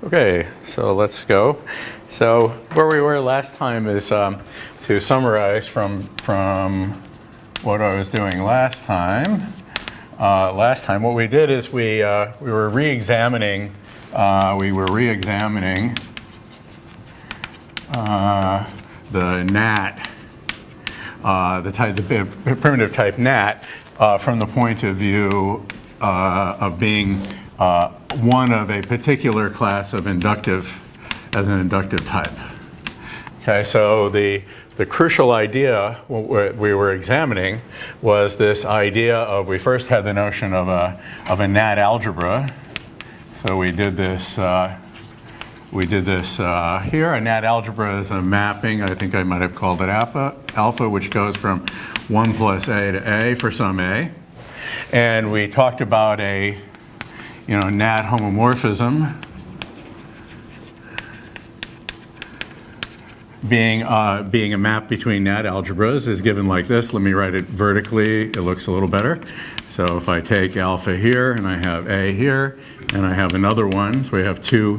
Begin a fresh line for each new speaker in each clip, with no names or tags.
Okay, so let's go. So where we were last time is to summarize from what I was doing last time. What we did is we were re-examining the NAT, the primitive type NAT, from the point of view of being one of a particular class of inductive, as an inductive type. Okay, so the crucial idea we were examining was this idea of, we first had the notion of a NAT algebra. So we did this here. A NAT algebra is a mapping. I think I might have called it alpha, which goes from 1 plus a to a for some a. And we talked about a NAT homomorphism being a map between NAT algebras is given like this. Let me write it vertically. It looks a little better. So if I take alpha here, and I have a here, and I have another one, so we have two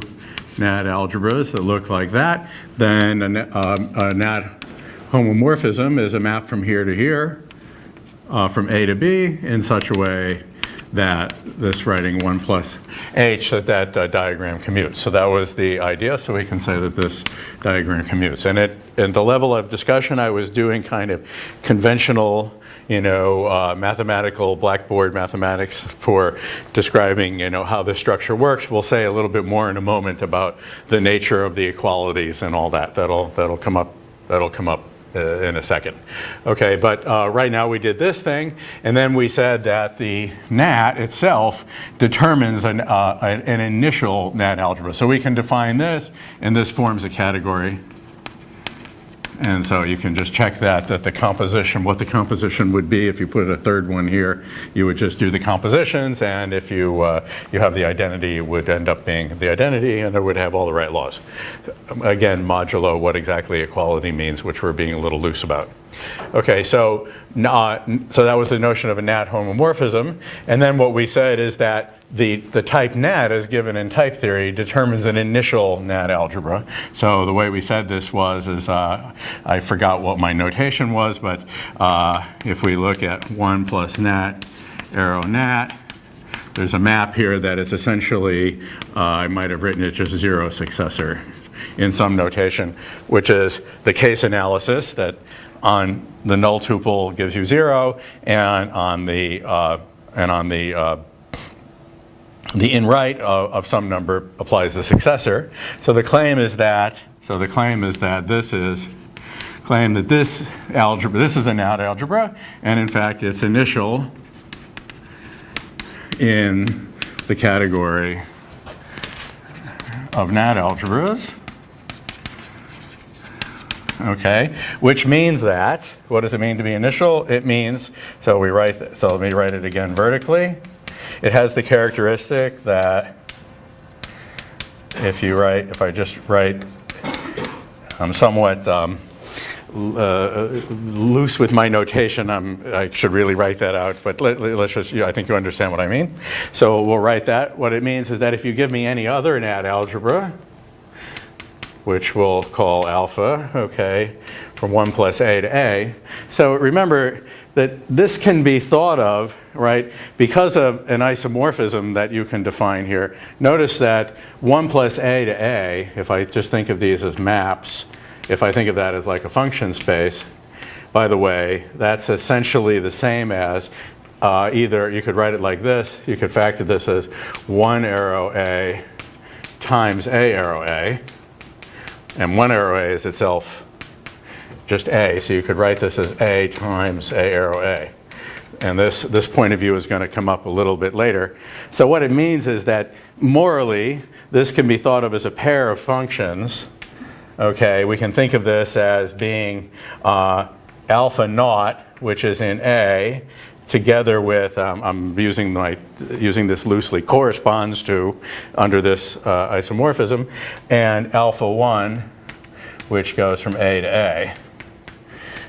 NAT algebras that look like that, then a NAT homomorphism is a map from here to here, from A to B, in such a way that this writing 1 plus h, that diagram commutes. So that was the idea, so we can say that this diagram commutes. And at the level of discussion, I was doing kind of conventional mathematical blackboard mathematics for describing, how this structure works. We'll say a little bit more in a moment about the nature of the equalities and all that. That'll come up in a second. Okay, but right now we did this thing, and then we said that the NAT itself determines an initial NAT algebra. So we can define this, and this forms a category. And so you can just check that the composition, what the composition would be if you put a third one here, you would just do the compositions, and if you have the identity, it would end up being the identity, and it would have all the right laws. Again, modulo what exactly equality means, which we're being a little loose about. Okay, so that was the notion of a NAT homomorphism, and then what we said is that the type NAT, as given in type theory, determines an initial NAT algebra. So the way we said this is I forgot what my notation was, but if we look at 1 plus NAT, arrow NAT, there's a map here that is essentially, I might have written it just zero successor in some notation, which is the case analysis that on the null tuple gives you 0, and on the in right of some number applies the successor. So the claim is that this algebra, this is a NAT algebra, and in fact its initial in the category of NAT algebras. Okay, which means that, what does it mean to be initial? It means, so let me write it again vertically. It has the characteristic that if I just write, I'm somewhat loose with my notation. I should really write that out, but let's just, I think you understand what I mean. So we'll write that. What it means is that if you give me any other NAT algebra, which we'll call alpha, okay, from 1 plus a to a. So remember that this can be thought of, right, because of an isomorphism that you can define here. Notice that 1 plus a to a, if I just think of these as maps, if I think of that as like a function space, by the way, that's essentially the same as either you could write it like this, you could factor this as 1 arrow a times a arrow a. And 1 arrow a is itself just a, so you could write this as a times a arrow a. And this point of view is going to come up a little bit later. So what it means is that morally, this can be thought of as a pair of functions. Okay, we can think of this as being alpha naught, which is in a, together with, I'm using this loosely, corresponds to, under this isomorphism, and alpha 1, which goes from a to a.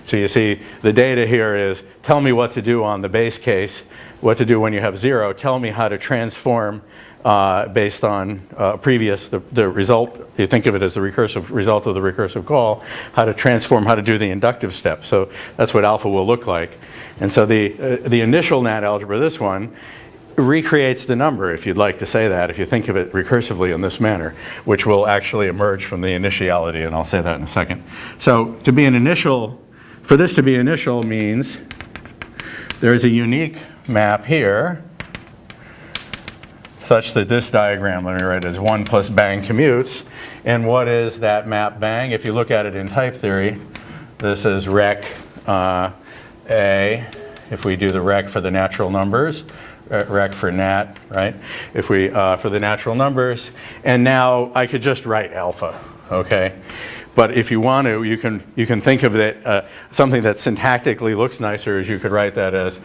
So you see, the data here is, tell me what to do on the base case, what to do when you have 0, tell me how to transform based on the result. You think of it as the recursive result of the recursive call, how to transform, how to do the inductive step. So that's what alpha will look like. And so the initial NAT algebra, this one, recreates the number, if you'd like to say that, if you think of it recursively in this manner, which will actually emerge from the initiality, and I'll say that in a second. So to be an initial, for this to be initial means there's a unique map here such that this diagram, let me write it as 1 plus bang commutes. And what is that map bang? If you look at it in type theory, this is rec A, if we do the rec for the natural numbers, rec for nat, right? If we, for the natural numbers, and now I could just write alpha, okay? But if you want to, you can think of it, something that syntactically looks nicer is you could write that as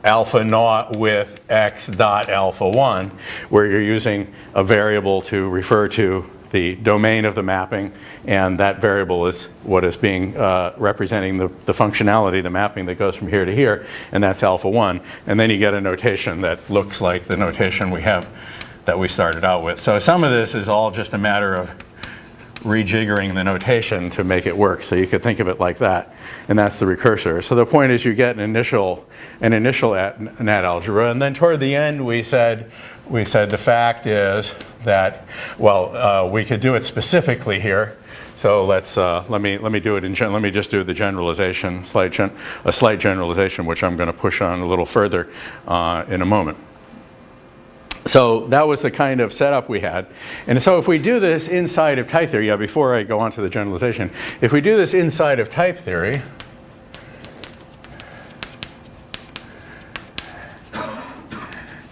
alpha naught with x dot alpha 1, where you're using a variable to refer to the domain of the mapping, and that variable is what is being representing the functionality, the mapping that goes from here to here, and that's alpha 1. And then you get a notation that looks like the notation we have that we started out with. So some of this is all just a matter of rejiggering the notation to make it work. So you could think of it like that, and that's the recursor. So the point is you get an initial NAT algebra, and then toward the end we said the fact is that, well, we could do it specifically here. So let's let me do it let me just do the generalization, a slight generalization, which I'm going to push on a little further in a moment. So that was the kind of setup we had. And so if we do this inside of type theory, before I go on to the generalization, if we do this inside of type theory,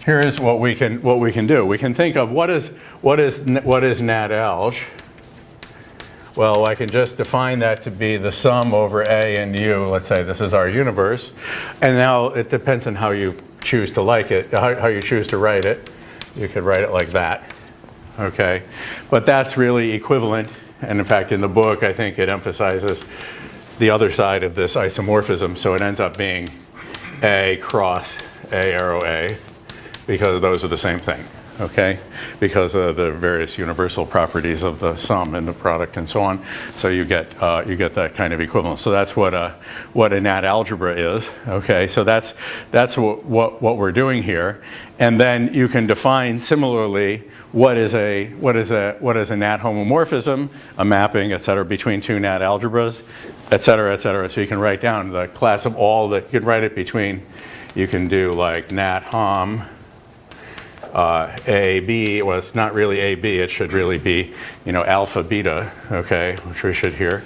here is what we can do. We can think of what is NAT alg. Well, I can just define that to be the sum over A and U. Let's say this is our universe. And now it depends on how you choose to like it, how you choose to write it. You could write it like that, okay? But that's really equivalent, and in fact in the book I think it emphasizes the other side of this isomorphism, so it ends up being A cross A arrow A, because those are the same thing, okay? Because of the various universal properties of the sum and the product and so on, so you get that kind of equivalence. So that's what a NAT algebra is, okay? So that's what we're doing here. And then you can define similarly what is a NAT homomorphism, a mapping, et cetera, between two NAT algebras, et cetera, et cetera. So you can write down the class of all that, you can write it between, you can do like NAT hom, AB, well, it's not really AB, it should really be, alpha beta, okay, which we should here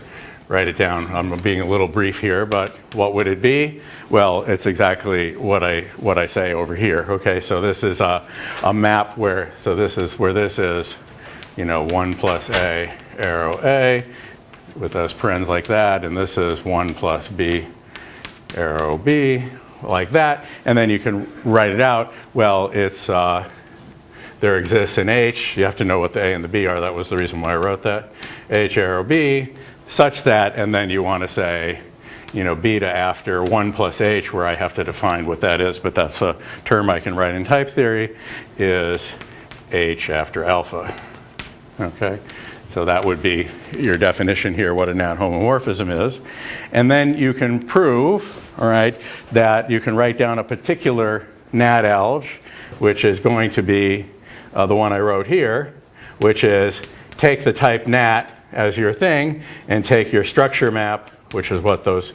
write it down. I'm being a little brief here, but what would it be? Well, it's exactly what I say over here, okay? So this is a map where, so this is where this is, 1 plus A arrow A with those parens like that, and this is 1 plus B arrow B like that, and then you can write it out. Well, it's there exists in H, you have to know what the A and the B are, that was the reason why I wrote that, H arrow B, such that, and then you want to say, beta after 1 plus H, where I have to define what that is, but that's a term I can write in type theory, is H after alpha, okay? So that would be your definition here, what a NAT homomorphism is. And then you can prove, all right, that you can write down a particular NAT alg, which is going to be the one I wrote here, which is take the type NAT as your thing and take your structure map, which is what those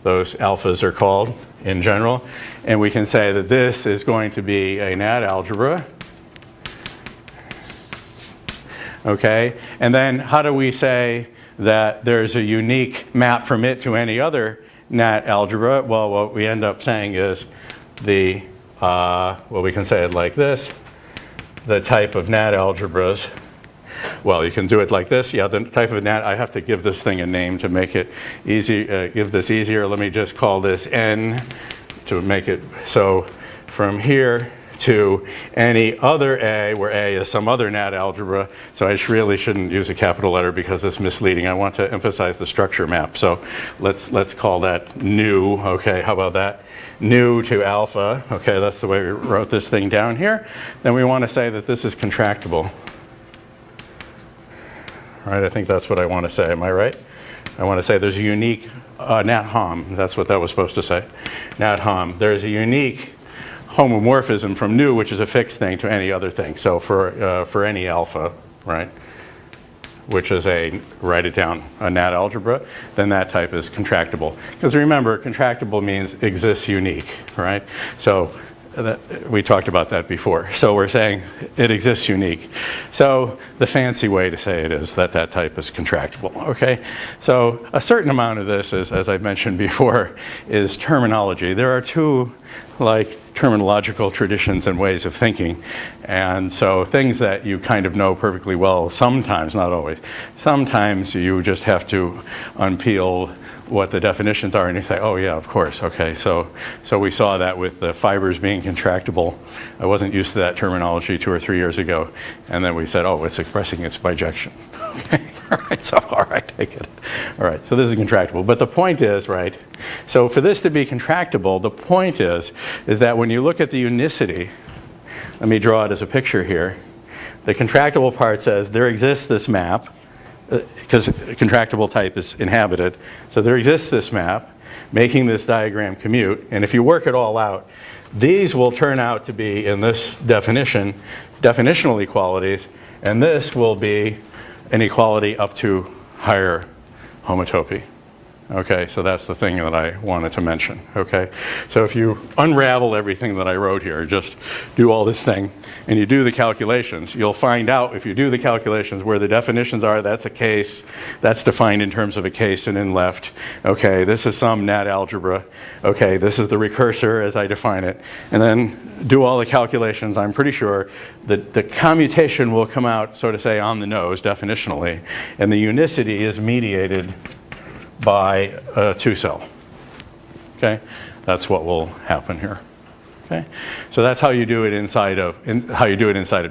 alphas are called in general, and we can say that this is going to be a NAT algebra. Okay, and then how do we say that there's a unique map from it to any other NAT algebra? Well, what we end up saying is we can say it like this, the type of NAT algebras. Well, you can do it like this. Yeah, the type of NAT, I have to give this thing a name to make it easy, give this easier. Let me just call this N to make it, so from here to any other A, where A is some other NAT algebra. So I really shouldn't use a capital letter because it's misleading. I want to emphasize the structure map. So let's call that new. Okay, how about that? New to alpha. Okay, that's the way we wrote this thing down here. Then we want to say that this is contractible. Right, I think that's what I want to say. Am I right? I want to say there's a unique nat hom. That's what that was supposed to say. Nat hom. There's a unique homomorphism from nu, which is a fixed thing, to any other thing. So for any alpha, right, which is write it down, a NAT algebra, then that type is contractible. Because remember, contractible means exists unique, right? So we talked about that before. So we're saying it exists unique. So the fancy way to say it is that that type is contractible, okay? So a certain amount of this is, as I've mentioned before, is terminology. There are two terminological traditions and ways of thinking. And so things that you kind of know perfectly well, sometimes, not always, sometimes you just have to unpeel what the definitions are and you say, oh yeah, of course, okay. So we saw that with the fibers being contractible. I wasn't used to that terminology 2 or 3 years ago. And then we said, oh, it's expressing its bijection. Okay, all right, so all right, I get it. All right, so this is contractible. But the point is, right, so for this to be contractible, the point is that when you look at the unicity, let me draw it as a picture here. The contractible part says there exists this map, because contractible type is inhabited. So there exists this map, making this diagram commute. And if you work it all out, these will turn out to be, in this definition, definitional equalities. And this will be an equality up to higher homotopy. Okay, so that's the thing that I wanted to mention, okay? So if you unravel everything that I wrote here, just do all this thing, and you do the calculations, you'll find out, if you do the calculations, where the definitions are. That's a case, that's defined in terms of a case and in left. Okay, this is some NAT algebra. Okay, this is the recursor as I define it. And then do all the calculations. I'm pretty sure that the commutation will come out, so to say, on the nose, definitionally, and the unicity is mediated by a 2-cell. Okay, that's what will happen here. Okay, so that's how you do it inside of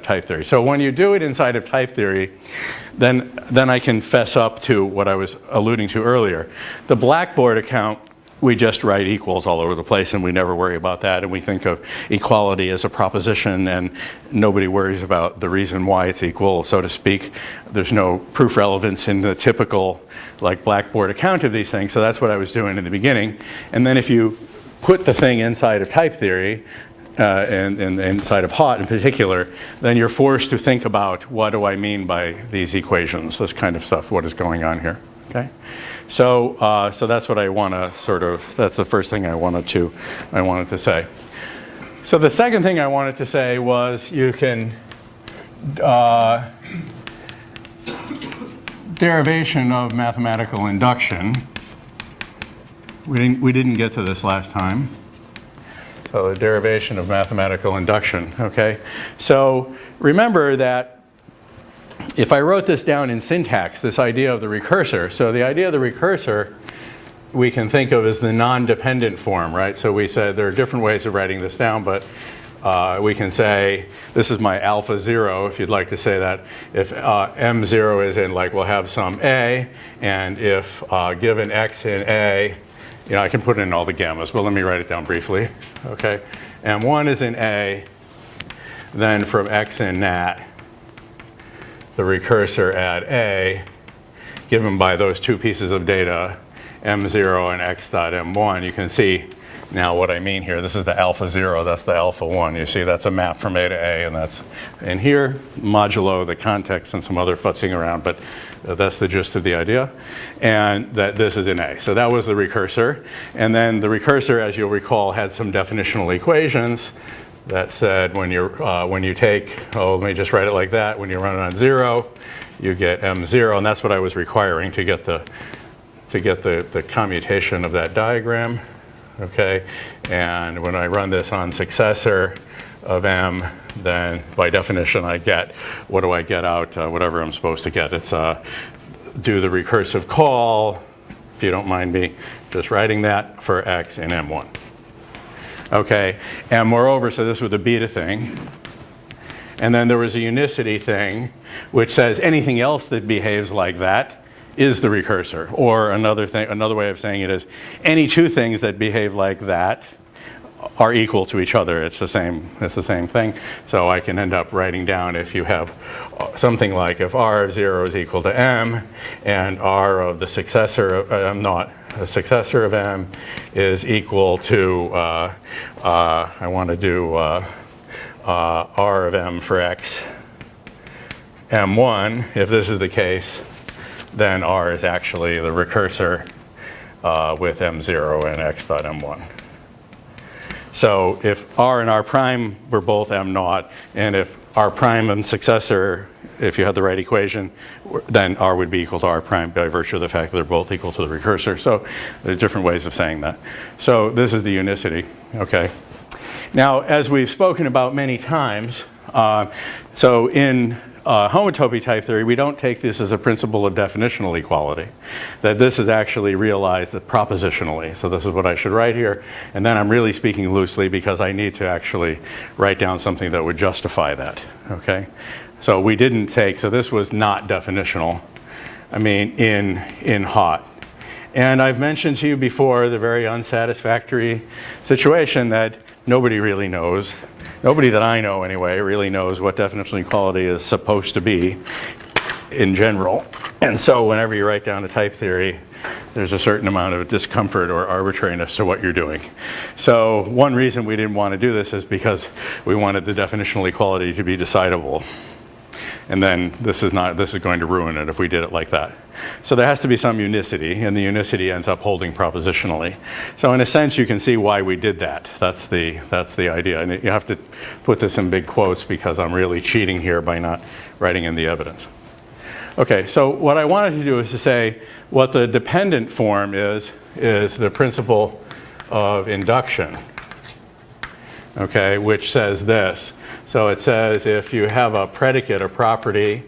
type theory. So when you do it inside of type theory, then I can fess up to what I was alluding to earlier. The Blackboard account, we just write equals all over the place and we never worry about that, and we think of equality as a proposition and nobody worries about the reason why it's equal, so to speak. There's no proof relevance in the typical Blackboard account of these things, so that's what I was doing in the beginning. And then if you put the thing inside of type theory, and inside of HOT in particular, then you're forced to think about, what do I mean by these equations, this kind of stuff, what is going on here, okay? So that's what I want to that's the first thing I wanted to say. So the second thing I wanted to say was you can, derivation of mathematical induction. We didn't get to this last time. So the derivation of mathematical induction, okay? So remember that if I wrote this down in syntax, this idea of the recursor, so the idea of the recursor we can think of as the non-dependent form, right? So we said there are different ways of writing this down, but we can say this is my alpha 0, if you'd like to say that. If m0 is in, we'll have some a, and if given x in a, I can put in all the gammas, but let me write it down briefly, okay? M1 is in a, then from x in nat, the recursor at a, given by those two pieces of data, m0 and x dot m1, you can see now what I mean here. This is the alpha 0, that's the alpha 1. You see that's a map from a to a, and that's in here, modulo the context and some other futzing around, but that's the gist of the idea. And that this is in a. So that was the recursor. And then the recursor, as you'll recall, had some definitional equations that said when you take, let me just write it like that, when you run it on 0, you get m0, and that's what I was requiring to get the commutation of that diagram, okay? And when I run this on successor of m, then by definition I get, what do I get out, whatever I'm supposed to get. It's do the recursive call, if you don't mind me just writing that, for x in m1. Okay, and moreover, so this was the beta thing. And then there was a unicity thing, which says anything else that behaves like that is the recursor. Or another way of saying it is any two things that behave like that are equal to each other. It's the same thing. So I can end up writing down, if you have something like if R of 0 is equal to M, and R of the successor of the successor of M is equal to I want to do R of M for X M1. If this is the case, then R is actually the recursor with M0 and X dot M1. So if R and R prime were both M0, and if R prime and successor, if you had the right equation, then R would be equal to R prime by virtue of the fact that they're both equal to the recursor. So there are different ways of saying that. So this is the unicity, okay? Now, as we've spoken about many times, so in homotopy type theory, we don't take this as a principle of definitional equality, that this is actually realized propositionally. So this is what I should write here. And then I'm really speaking loosely because I need to actually write down something that would justify that, okay? So we didn't take, so this was not definitional, I mean, in hot. And I've mentioned to you before the very unsatisfactory situation that nobody really knows. Nobody that I know anyway really knows what definitional equality is supposed to be in general. And so whenever you write down a type theory, there's a certain amount of discomfort or arbitrariness to what you're doing. So one reason we didn't want to do this is because we wanted the definitional equality to be decidable. And then this is going to ruin it if we did it like that. So there has to be some unicity, and the unicity ends up holding propositionally. So in a sense, you can see why we did that. That's the idea. And you have to put this in big quotes because I'm really cheating here by not writing in the evidence. Okay, so what I wanted to do is to say what the dependent form is the principle of induction, okay, which says this. So it says if you have a predicate, a property,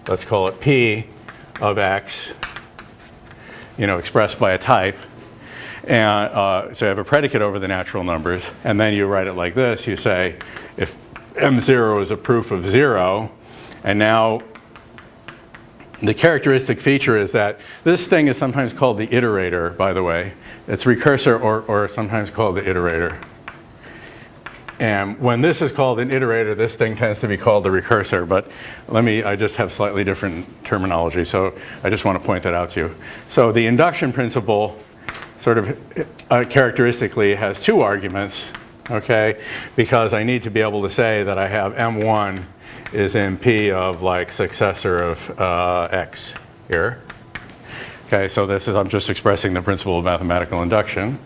let's call it P of X, expressed by a type, and so you have a predicate over the natural numbers, and then you write it like this. You say if M0 is a proof of 0, and now the characteristic feature is that this thing is sometimes called the iterator, by the way. It's recursor or sometimes called the iterator. And when this is called an iterator, this thing tends to be called the recursor. But I just have slightly different terminology, so I just want to point that out to you. So the induction principle sort of characteristically has two arguments, okay? Because I need to be able to say that I have M1 is in P of like successor of X here. Okay, so I'm just expressing the principle of mathematical induction.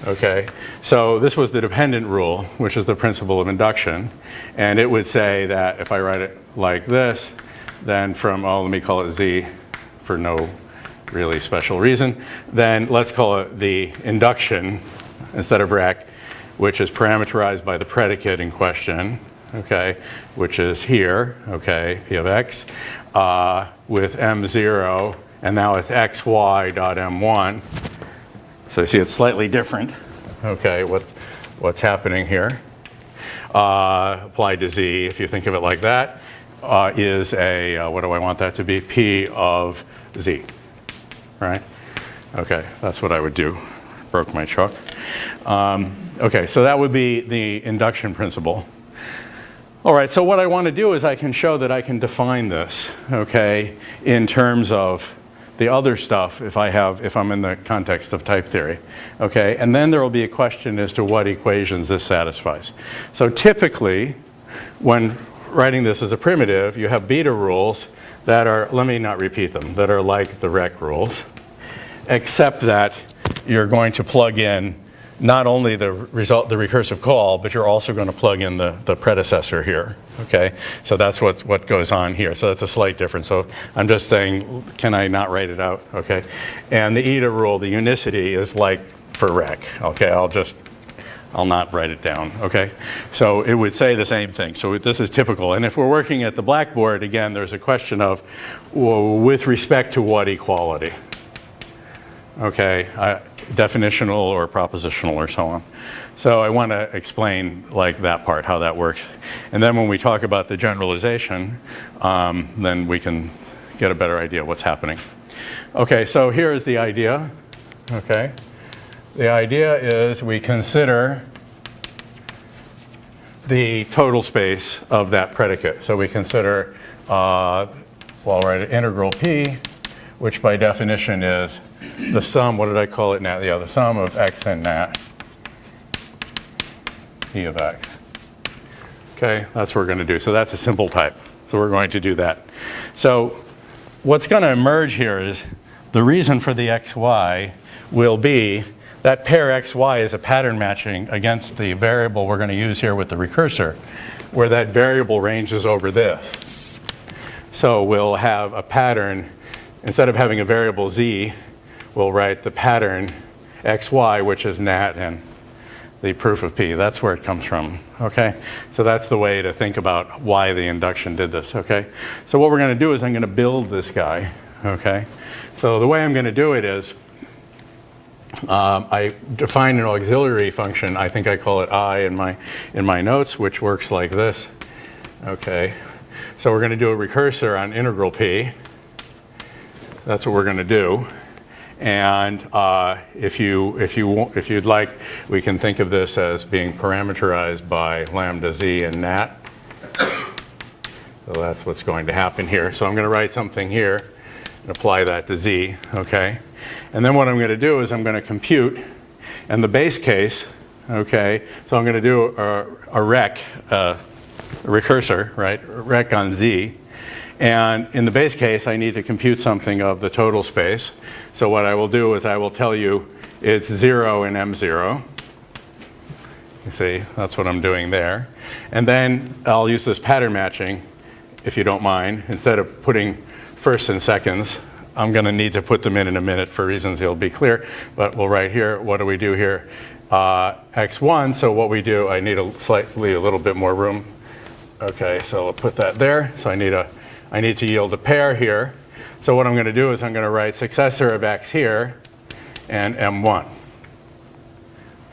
Okay, so this was the dependent rule, which is the principle of induction. And it would say that if I write it like this, then from, let me call it Z for no really special reason, then let's call it the induction instead of rec, which is parameterized by the predicate in question, okay, which is here, okay, P of X, with M0, and now it's XY dot M1. So you see it's slightly different, okay, what's happening here. Applied to Z, if you think of it like that, is what do I want that to be? P of Z, right? Okay, that's what I would do. Broke my chalk. Okay, so that would be the induction principle. All right, so what I want to do is I can show that I can define this, okay, in terms of the other stuff if I'm in the context of type theory, okay? And then there will be a question as to what equations this satisfies. So typically, when writing this as a primitive, you have beta rules that are, let me not repeat them, that are like the rec rules, except that you're going to plug in not only the recursive call, but you're also going to plug in the predecessor here, okay? So that's what goes on here. So that's a slight difference. So I'm just saying, can I not write it out, okay? And the eta rule, the unicity, is like for rec, okay? I'll not write it down, okay? So it would say the same thing. So this is typical. And if we're working at the blackboard, again, there's a question of, well, with respect to what equality? Okay, definitional or propositional or so on. So I want to explain like that part, how that works. And then when we talk about the generalization, then we can get a better idea of what's happening. Okay, so here is the idea. Okay, the idea is we consider the total space of that predicate. So we consider, well, we're at integral P, which by definition is the sum, what did I call it now? Yeah, the sum of x and nat, P of x. Okay, that's what we're going to do. So that's a simple type. So we're going to do that. So what's going to emerge here is the reason for the xy will be that pair xy is a pattern matching against the variable we're going to use here with the recursor, where that variable ranges over this. So we'll have a pattern, instead of having a variable z, we'll write the pattern xy, which is nat and the proof of P. That's where it comes from, okay? So that's the way to think about why the induction did this, okay? So what we're going to do is I'm going to build this guy, okay? So the way I'm going to do it is I define an auxiliary function. I think I call it I in my notes, which works like this, okay? So we're going to do a recursor on integral P. That's what we're going to do. And if you'd like, we can think of this as being parameterized by lambda z and nat. So that's what's going to happen here. So I'm going to write something here and apply that to z, okay? And then what I'm going to do is I'm going to compute, and the base case, okay, so I'm going to do a recursor, right, rec on z. And in the base case, I need to compute something of the total space. So what I will do is I will tell you it's 0 in M0. You see, that's what I'm doing there. And then I'll use this pattern matching, if you don't mind. Instead of putting firsts and seconds, I'm going to need to put them in a minute for reasons that'll be clear. But we'll write here, what do we do here? X1, so what we do, I need a little bit more room. Okay, so I'll put that there. So I need to yield a pair here. So what I'm going to do is I'm going to write successor of x here and M1.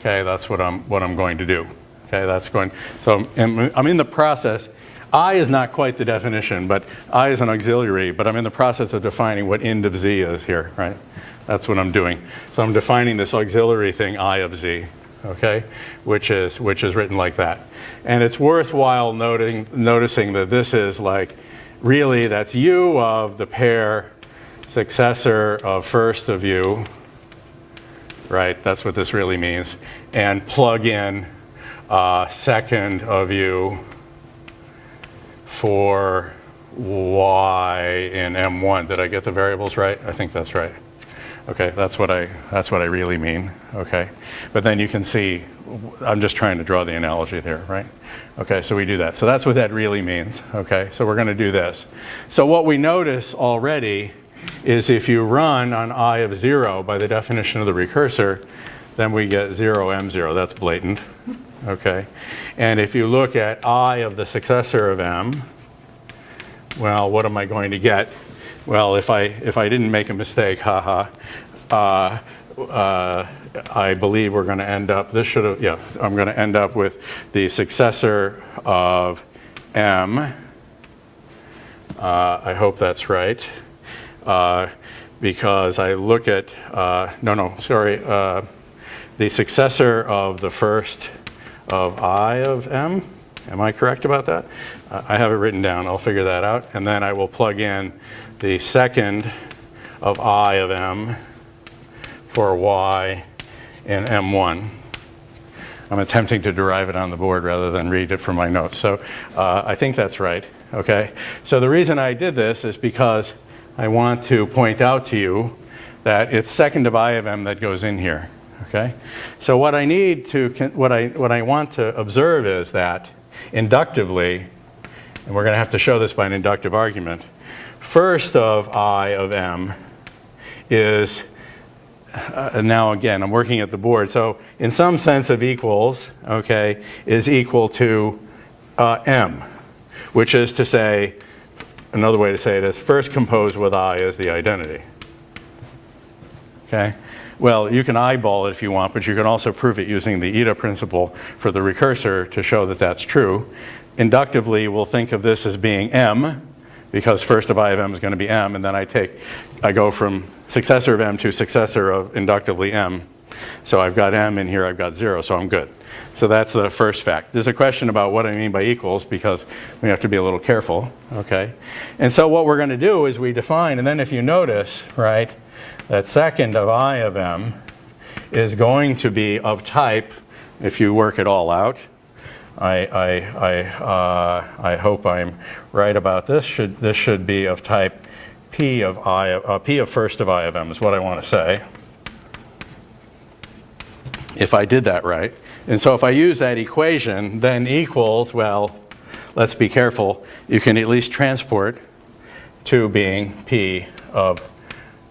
Okay, that's what I'm going to do. Okay, that's going. So I'm in the process. I is not quite the definition, but I is an auxiliary. But I'm in the process of defining what ind of z is here, right? That's what I'm doing. So I'm defining this auxiliary thing I of z. Okay, which is written like that. And it's worthwhile noticing that this is like. Really, that's u of the pair successor of first of u, right? That's what this really means. And plug in second of u for y in M1. Did I get the variables right? I think that's right. Okay, that's what I really mean, okay? But then you can see, I'm just trying to draw the analogy there, right? Okay, so we do that. So that's what that really means, okay? So we're going to do this. So what we notice already is if you run on I of 0 by the definition of the recursor, then we get 0 M0. That's blatant, okay? And if you look at I of the successor of M, well, what am I going to get? Well, if I didn't make a mistake, haha, I believe we're going to end up, I'm going to end up with the successor of M. I hope that's right. Because I look at, the successor of the first of I of M. Am I correct about that? I have it written down. I'll figure that out. And then I will plug in the second of I of M for y in M1. I'm attempting to derive it on the board rather than read it from my notes. So I think that's right, okay? So the reason I did this is because I want to point out to you that it's second of I of M that goes in here, okay? So what I need to, what I want to observe is that inductively, and we're going to have to show this by an inductive argument, first of I of M is, now again, I'm working at the board, so in some sense of equals, okay, is equal to M, which is to say, another way to say it is first composed with I as the identity. Okay? Well, you can eyeball it if you want, but you can also prove it using the eta principle for the recursor to show that that's true. Inductively, we'll think of this as being m, because first of I of m is going to be m, and then I go from successor of m to successor of inductively m. So I've got m in here, I've got 0, so I'm good. So that's the first fact. There's a question about what I mean by equals, because we have to be a little careful, okay? And so what we're going to do is we define, and then if you notice, right, that second of I of m is going to be of type, if you work it all out, I hope I'm right about this. This should be of type P of first of I of m is what I want to say, if I did that right. And so if I use that equation, then equals, well, let's be careful. You can at least transport to being P of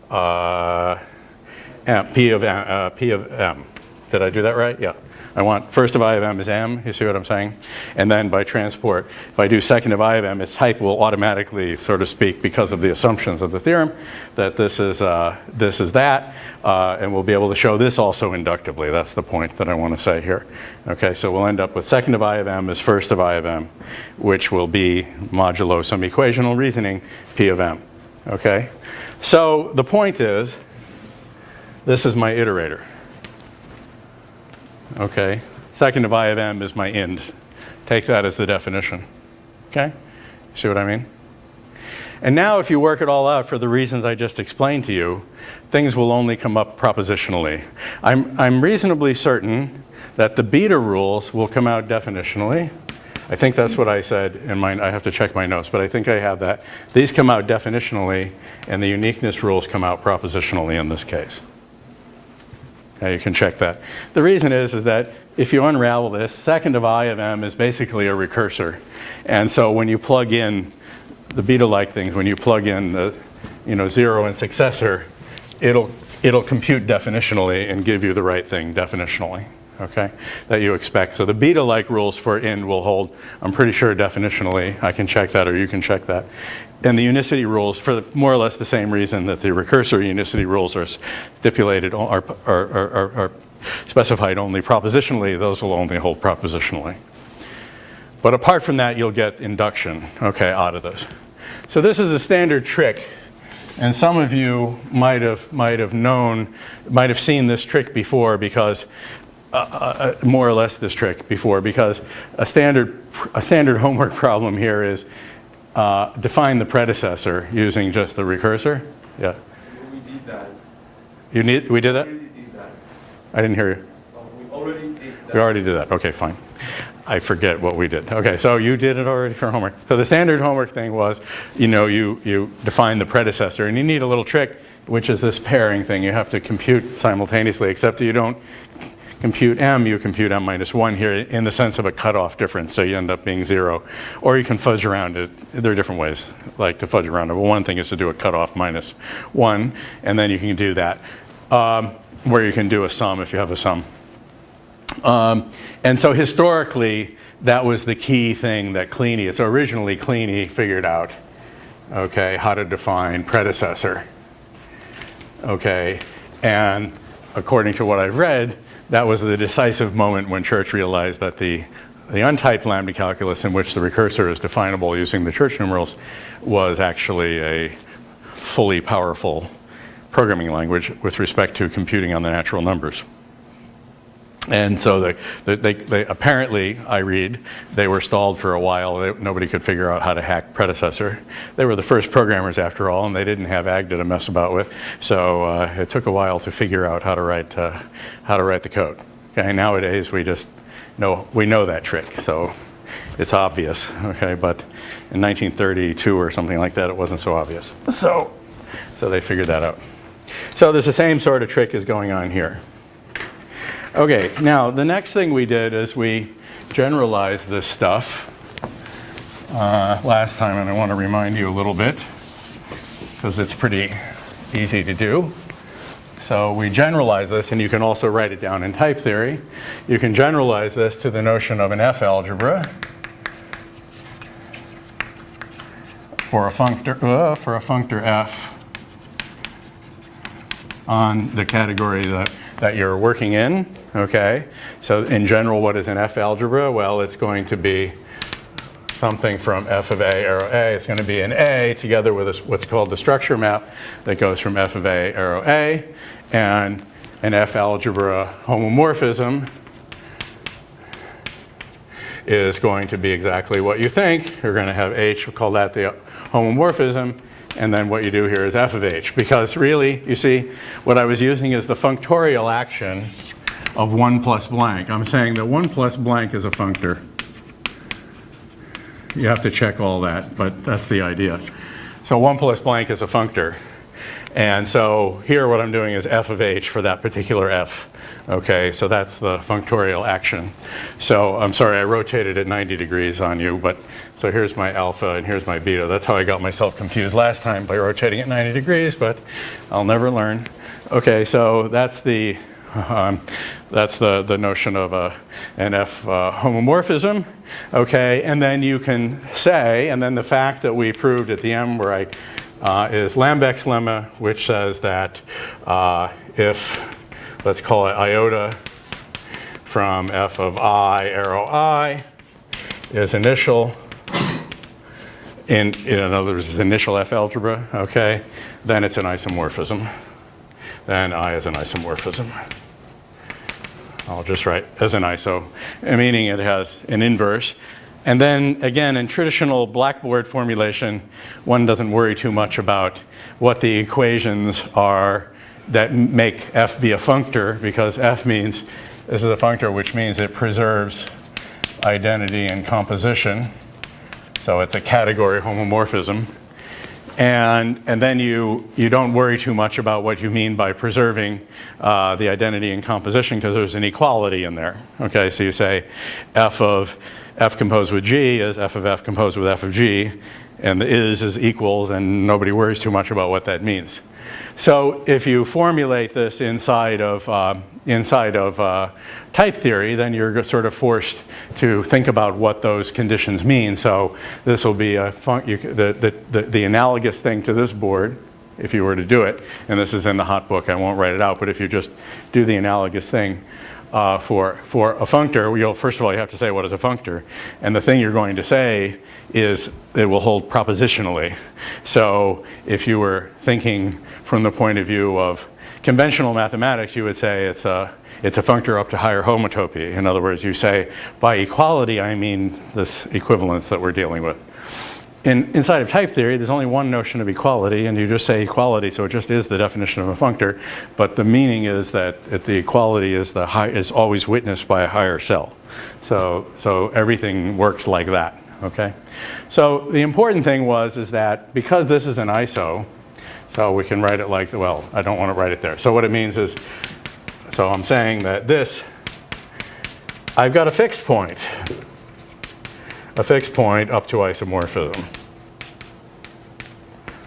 m. P of m. Did I do that right? Yeah. I want first of I of m is m, you see what I'm saying? And then by transport, if I do second of I of m, its type will automatically, so to speak, because of the assumptions of the theorem, that this is that, and we'll be able to show this also inductively. That's the point that I want to say here. Okay, so we'll end up with second of I of m is first of I of m, which will be modulo some equational reasoning, P of m. Okay, so the point is, this is my iterator. Okay, second of I of m is my ind. Take that as the definition. Okay, see what I mean? And now if you work it all out for the reasons I just explained to you, things will only come up propositionally. I'm reasonably certain that the beta rules will come out definitionally. I think that's what I said in mine. I have to check my notes, but I think I have that. These come out definitionally, and the uniqueness rules come out propositionally in this case. Okay, you can check that. The reason is that if you unravel this, second of I of m is basically a recursor. And so when you plug in the beta-like things, when you plug in the 0 and successor, it'll compute definitionally and give you the right thing definitionally, okay, that you expect. So the beta-like rules for ind will hold, I'm pretty sure definitionally. I can check that, or you can check that. And the unicity rules, for more or less the same reason that the recursor unicity rules are stipulated, are specified only propositionally, those will only hold propositionally. But apart from that, you'll get induction, okay, out of this. So this is a standard trick, and some of you might have seen this trick before, because more or less this trick before, because a standard homework problem here is define the predecessor using just the recursor. Yeah.
We did that.
We did that?
We already did that.
I didn't hear you.
We already did that.
We already did that. Okay, fine. I forget what we did. Okay, so you did it already for homework. So the standard homework thing was, you define the predecessor, and you need a little trick, which is this pairing thing. You have to compute simultaneously, except you don't compute m, you compute m minus 1 here in the sense of a cutoff difference, so you end up being 0. Or you can fudge around it. There are different ways like to fudge around it. But one thing is to do a cutoff minus 1, and then you can do that, where you can do a sum if you have a sum. And so historically, that was the key thing that Kleene, so originally Kleene figured out, okay, how to define predecessor, okay, and according to what I've read, that was the decisive moment when Church realized that the untyped lambda calculus, in which the recursor is definable using the Church numerals, was actually a fully powerful programming language with respect to computing on the natural numbers. And so they apparently, I read, they were stalled for a while. Nobody could figure out how to hack predecessor. They were the first programmers, after all, and they didn't have Agda to mess about with. So it took a while to figure out how to write the code. Okay, nowadays we just know that trick, so it's obvious. Okay, but in 1932 or something like that, it wasn't so obvious. So they figured that out. So there's the same sort of trick is going on here. Okay, now the next thing we did is we generalized this stuff last time, and I want to remind you a little bit because it's pretty easy to do. So we generalize this, and you can also write it down in type theory. You can generalize this to the notion of an F algebra for a functor F on the category that you're working in, okay? So in general, what is an F algebra? Well, it's going to be something from f of a arrow a. It's going to be an A together with what's called the structure map that goes from f of a arrow a, and an F algebra homomorphism is going to be exactly what you think. You're going to have H, we'll call that the homomorphism, and then what you do here is f of H. Because really, you see, what I was using is the functorial action of 1 plus blank. I'm saying that 1 plus blank is a functor. You have to check all that, but that's the idea. So 1 plus blank is a functor. And so here what I'm doing is f of H for that particular f. Okay, so that's the functorial action. So I'm sorry, I rotated it 90 degrees on you, but so here's my alpha and here's my beta. That's how I got myself confused last time by rotating it 90 degrees, but I'll never learn. Okay, so that's the notion of an F homomorphism. Okay, and then you can say, and then the fact that we proved at the end where is Lambek's lemma, which says that if, let's call it iota from f of I arrow I is initial, in other words, initial F algebra, okay, then it's an isomorphism. Then I is an isomorphism. I'll just write as an iso, meaning it has an inverse. And then again, in traditional Blackboard formulation, one doesn't worry too much about what the equations are that make F be a functor, because F means, this is a functor, which means it preserves identity and composition. So it's a category homomorphism. And then you don't worry too much about what you mean by preserving the identity and composition, because there's an equality in there. Okay, so you say f of f composed with g is f of f composed with f of g, and the is equals, and nobody worries too much about what that means. So if you formulate this inside of type theory, then you're sort of forced to think about what those conditions mean. So this will be the analogous thing to this board, if you were to do it, and this is in the hot book, I won't write it out, but if you just do the analogous thing for a functor, first of all, you have to say what is a functor. And the thing you're going to say is it will hold propositionally. So if you were thinking from the point of view of conventional mathematics, you would say it's a functor up to higher homotopy. In other words, you say by equality, I mean this equivalence that we're dealing with. Inside of type theory, there's only one notion of equality, and you just say equality, so it just is the definition of a functor. But the meaning is that the equality is always witnessed by a higher cell. So everything works like that. Okay. So the important thing is that because this is an iso, so we can write it like, well, I don't want to write it there. So what it means is, so I'm saying that I've got a fixed point up to isomorphism,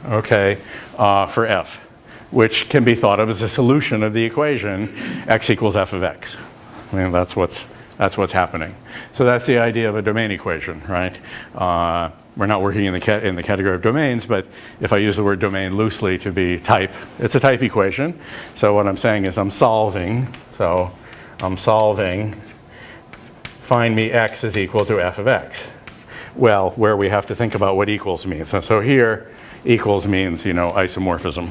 okay, for f, which can be thought of as a solution of the equation x equals f of x. I mean, that's what's happening. So that's the idea of a domain equation, right? We're not working in the category of domains, but if I use the word domain loosely to be type, it's a type equation. So what I'm saying is I'm solving, find me x is equal to f of x. Well, where we have to think about what equals means. So here, equals means, isomorphism.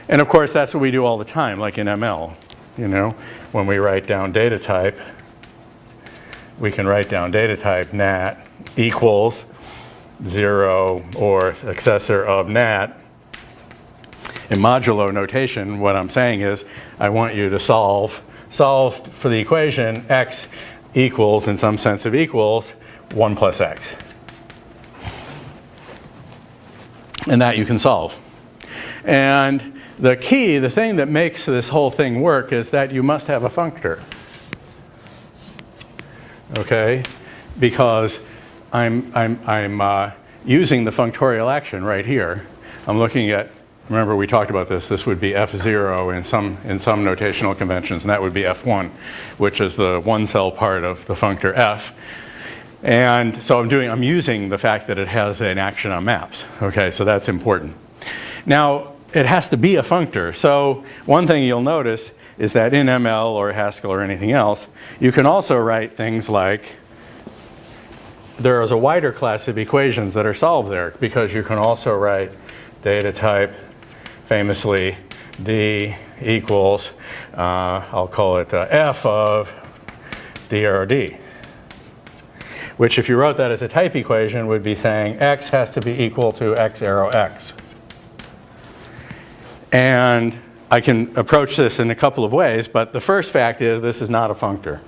And of course, that's what we do all the time, like in ML. When we write down data type, we can write down data type nat equals 0 or successor of nat. In modulo notation, what I'm saying is I want you to solve for the equation x equals, in some sense of equals, 1 plus x. And that you can solve. And the thing that makes this whole thing work is that you must have a functor. Okay? Because I'm using the functorial action right here. I'm looking at, remember we talked about this would be F0 in some notational conventions, and that would be F1, which is the one cell part of the functor F. And so I'm using the fact that it has an action on maps. Okay, so that's important. Now, it has to be a functor. So one thing you'll notice is that in ML or Haskell or anything else, you can also write things like, there is a wider class of equations that are solved there, because you can also write data type, famously, D equals, I'll call it F of D arrow D. Which, if you wrote that as a type equation, would be saying X has to be equal to X arrow X. And I can approach this in a couple of ways, but the first fact is this is not a functor.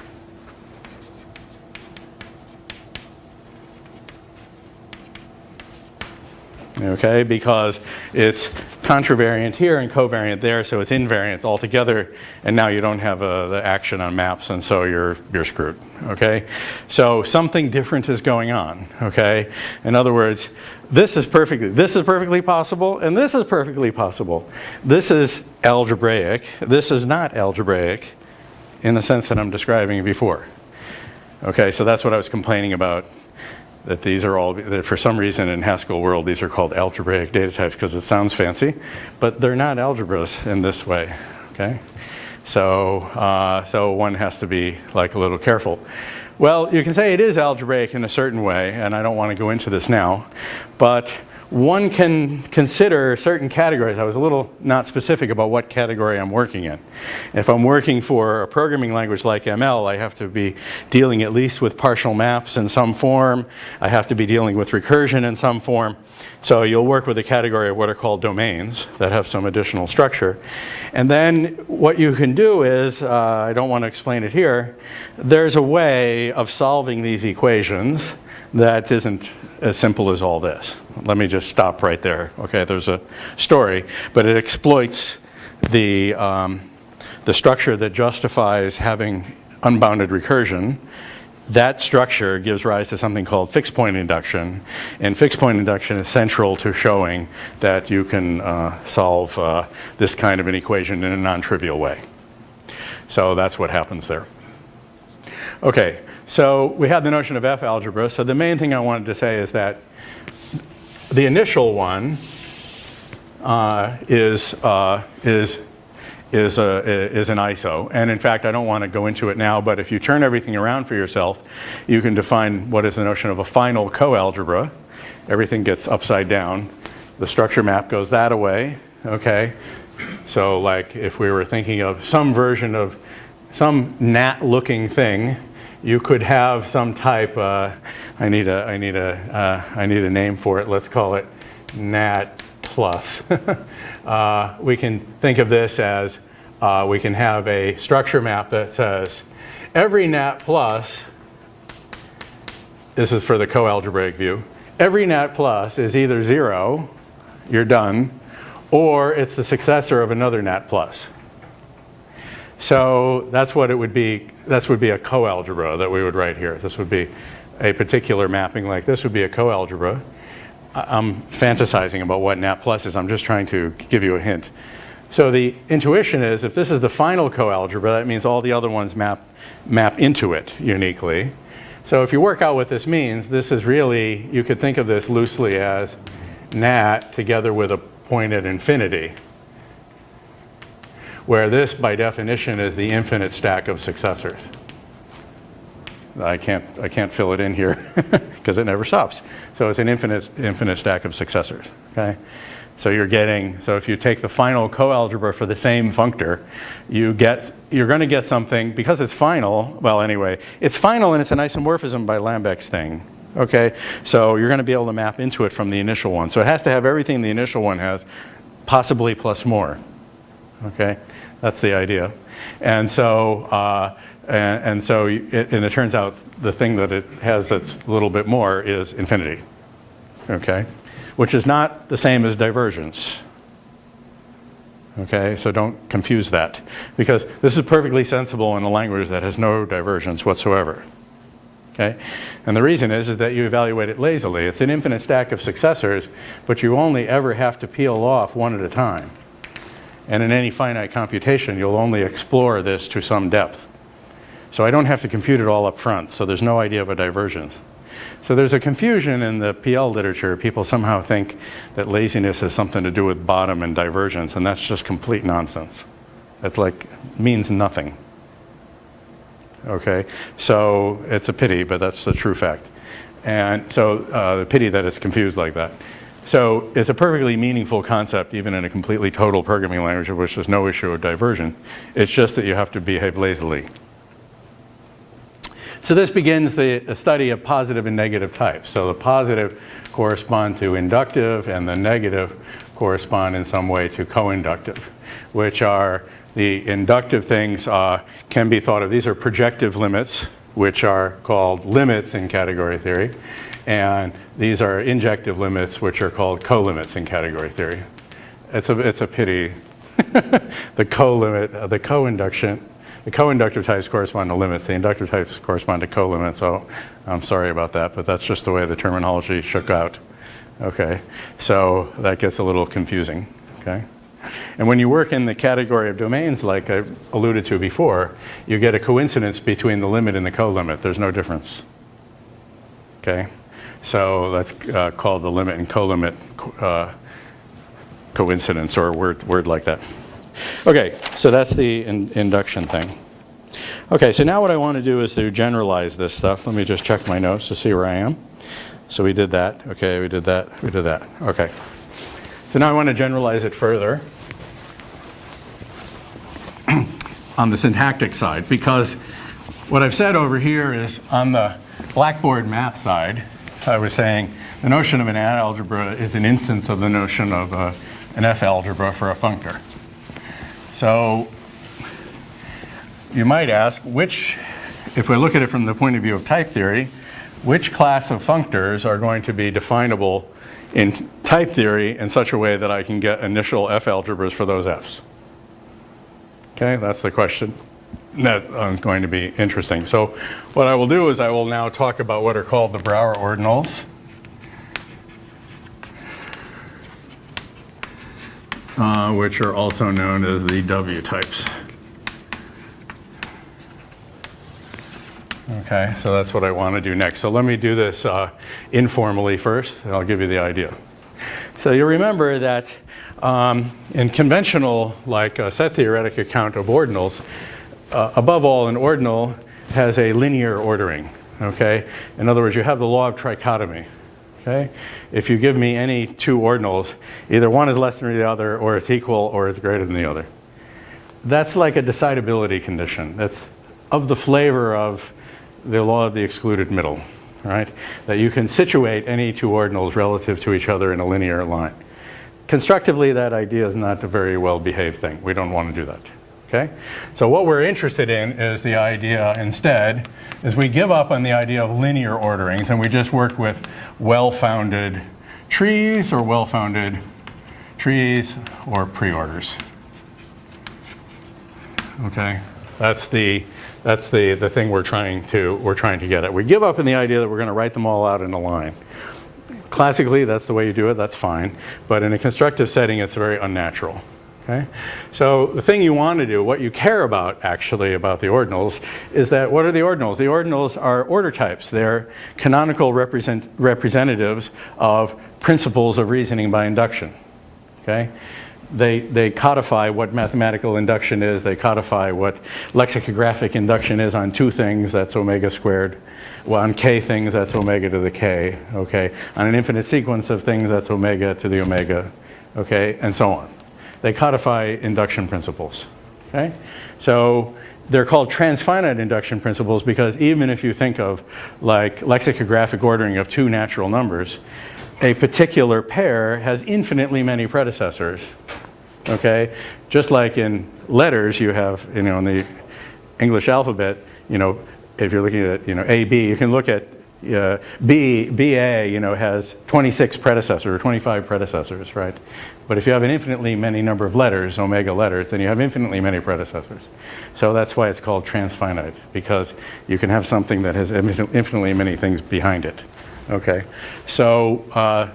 Okay, because it's contravariant here and covariant there, so it's invariant altogether, and now you don't have the action on maps, and so you're screwed. Okay, so something different is going on. Okay, in other words, this is perfectly possible, and this is perfectly possible. This is algebraic. This is not algebraic, in the sense that I'm describing before. Okay, so that's what I was complaining about. That these are all, that for some reason in Haskell world, these are called algebraic data types because it sounds fancy, but they're not algebras in this way, okay? So, so one has to be like a little careful. Well, you can say it is algebraic in a certain way, and I don't want to go into this now, but one can consider certain categories. I was a little not specific about what category I'm working in. If I'm working for a programming language like ML, I have to be dealing at least with partial maps in some form. I have to be dealing with recursion in some form. So you'll work with a category of what are called domains that have some additional structure. And then what you can do is, I don't want to explain it here, there's a way of solving these equations that isn't as simple as all this. Let me just stop right there. Okay, there's a story, but it exploits the structure that justifies having unbounded recursion. That structure gives rise to something called fixed point induction, and fixed point induction is central to showing that you can solve this kind of an equation in a non-trivial way. So that's what happens there. Okay, so we had the notion of F algebra. So the main thing I wanted to say is that the initial one is an ISO. And in fact, I don't want to go into it now, but if you turn everything around for yourself, you can define what is the notion of a final coalgebra. Everything gets upside down. The structure map goes that away, okay? So like if we were thinking of some version of some gnat-looking thing, you could have some type, I need a name for it, let's call it gnat plus. We can think of this as, we can have a structure map that says every gnat plus, this is for the coalgebraic view, every gnat plus is either 0, you're done, or it's the successor of another gnat plus. So that's what it would be. This would be a coalgebra that we would write here. This would be a particular mapping like this would be a coalgebra. I'm fantasizing about what gnat plus is. I'm just trying to give you a hint. So the intuition is if this is the final coalgebra, that means all the other ones map into it uniquely. So if you work out what this means, this is really, you could think of this loosely as gnat together with a point at infinity, where this, by definition, is the infinite stack of successors. I can't fill it in here because it never stops. So it's an infinite stack of successors. Okay, so you're if you take the final coalgebra for the same functor, you're going to get something because it's final. Well, anyway, it's final and it's an isomorphism by Lambek's thing. Okay, so you're going to be able to map into it from the initial one. So it has to have everything the initial one has, possibly plus more. Okay, that's the idea. And so, it turns out the thing that it has that's a little bit more is infinity. Okay, which is not the same as divergence. Okay, so don't confuse that, because this is perfectly sensible in a language that has no divergence whatsoever. Okay, and the reason is that you evaluate it lazily. It's an infinite stack of successors, but you only ever have to peel off one at a time. And in any finite computation, you'll only explore this to some depth. So I don't have to compute it all up front, so there's no idea of a divergence. So there's a confusion in the PL literature. People somehow think that laziness has something to do with bottom and divergence, and that's just complete nonsense. It's like, means nothing. Okay, so it's a pity, but that's the true fact. And so the pity that it's confused like that. So it's a perfectly meaningful concept, even in a completely total programming language, of which there's no issue of diversion. It's just that you have to behave lazily. So this begins the study of positive and negative types. So the positive correspond to inductive, and the negative correspond in some way to co-inductive, which are the inductive things can be thought of. These are projective limits, which are called limits in category theory. And these are injective limits, which are called co-limits in category theory. It's a pity. The co-limit, the co-inductive types correspond to limits. The inductive types correspond to co-limits. So I'm sorry about that, but that's just the way the terminology shook out. Okay, so that gets a little confusing. Okay, and when you work in the category of domains, like I alluded to before, you get a coincidence between the limit and the co-limit. There's no difference. Okay. So that's called the limit and co-limit coincidence, or a word like that. Okay, so that's the induction thing. Okay, so now what I want to do is to generalize this stuff. Let me just check my notes to see where I am. So we did that. Okay, we did that. We did that. Okay. So now I want to generalize it further on the syntactic side, because what I've said over here is on the Blackboard math side, I was saying the notion of an algebra is an instance of the notion of an F algebra for a functor. So you might ask, if we look at it from the point of view of type theory, which class of functors are going to be definable in type theory in such a way that I can get initial F algebras for those Fs? Okay, that's the question. That's going to be interesting. So what I will do is I will now talk about what are called the Brouwer ordinals. Which are also known as the W types. Okay, so that's what I want to do next. So let me do this informally first, and I'll give you the idea. So you remember that in conventional, like set theoretic account of ordinals, above all, an ordinal has a linear ordering, okay? In other words, you have the law of trichotomy, okay? If you give me any two ordinals, either one is less than the other, or it's equal, or it's greater than the other. That's like a decidability condition. That's of the flavor of the law of the excluded middle, right? That you can situate any two ordinals relative to each other in a linear line. Constructively, that idea is not a very well-behaved thing. We don't want to do that. Okay? So what we're interested in is the idea instead is we give up on the idea of linear orderings, and we just work with well-founded trees or well-founded trees or preorders. Okay? That's the thing we're trying to get at. We give up on the idea that we're going to write them all out in a line. Classically, that's the way you do it. That's fine. But in a constructive setting, it's very unnatural. Okay? So the thing you want to do, what you care about actually about the ordinals, is that what are the ordinals? The ordinals are order types. They're canonical representatives of principles of reasoning by induction. Okay? They codify what mathematical induction is. They codify what lexicographic induction is on two things, that's omega squared. Well, on k things, that's omega to the k. Okay? On an infinite sequence of things, that's omega to the omega. Okay? And so on. They codify induction principles. Okay? So they're called transfinite induction principles because even if you think of like lexicographic ordering of two natural numbers, a particular pair has infinitely many predecessors. Okay? Just like in letters, you have, in the English alphabet, if you're looking at, AB, you can look at BA, has 26 predecessors or 25 predecessors, right? But if you have an infinitely many number of letters, omega letters, then you have infinitely many predecessors. So that's why it's called transfinite, because you can have something that has infinitely many things behind it. Okay, so the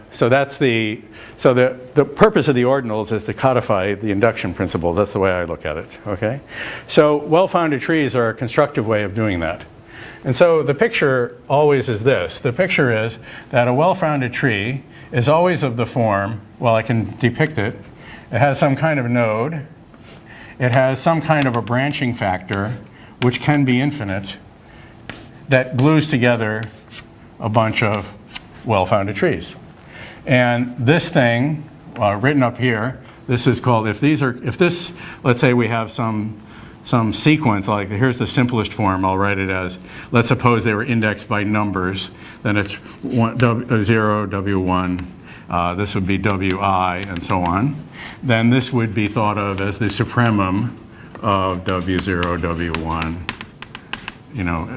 purpose of the ordinals is to codify the induction principle. That's the way I look at it. Okay, so well-founded trees are a constructive way of doing that. And so the picture always is this. The picture is that a well-founded tree is always of the form, well, I can depict it. It has some kind of node. It has some kind of a branching factor, which can be infinite, that glues together a bunch of well-founded trees. And this thing, written up here, this is called, if this, let's say we have some sequence, like here's the simplest form, I'll write it as, let's suppose they were indexed by numbers, then it's 0, W1, this would be WI, and so on. Then this would be thought of as the supremum of W0, W1,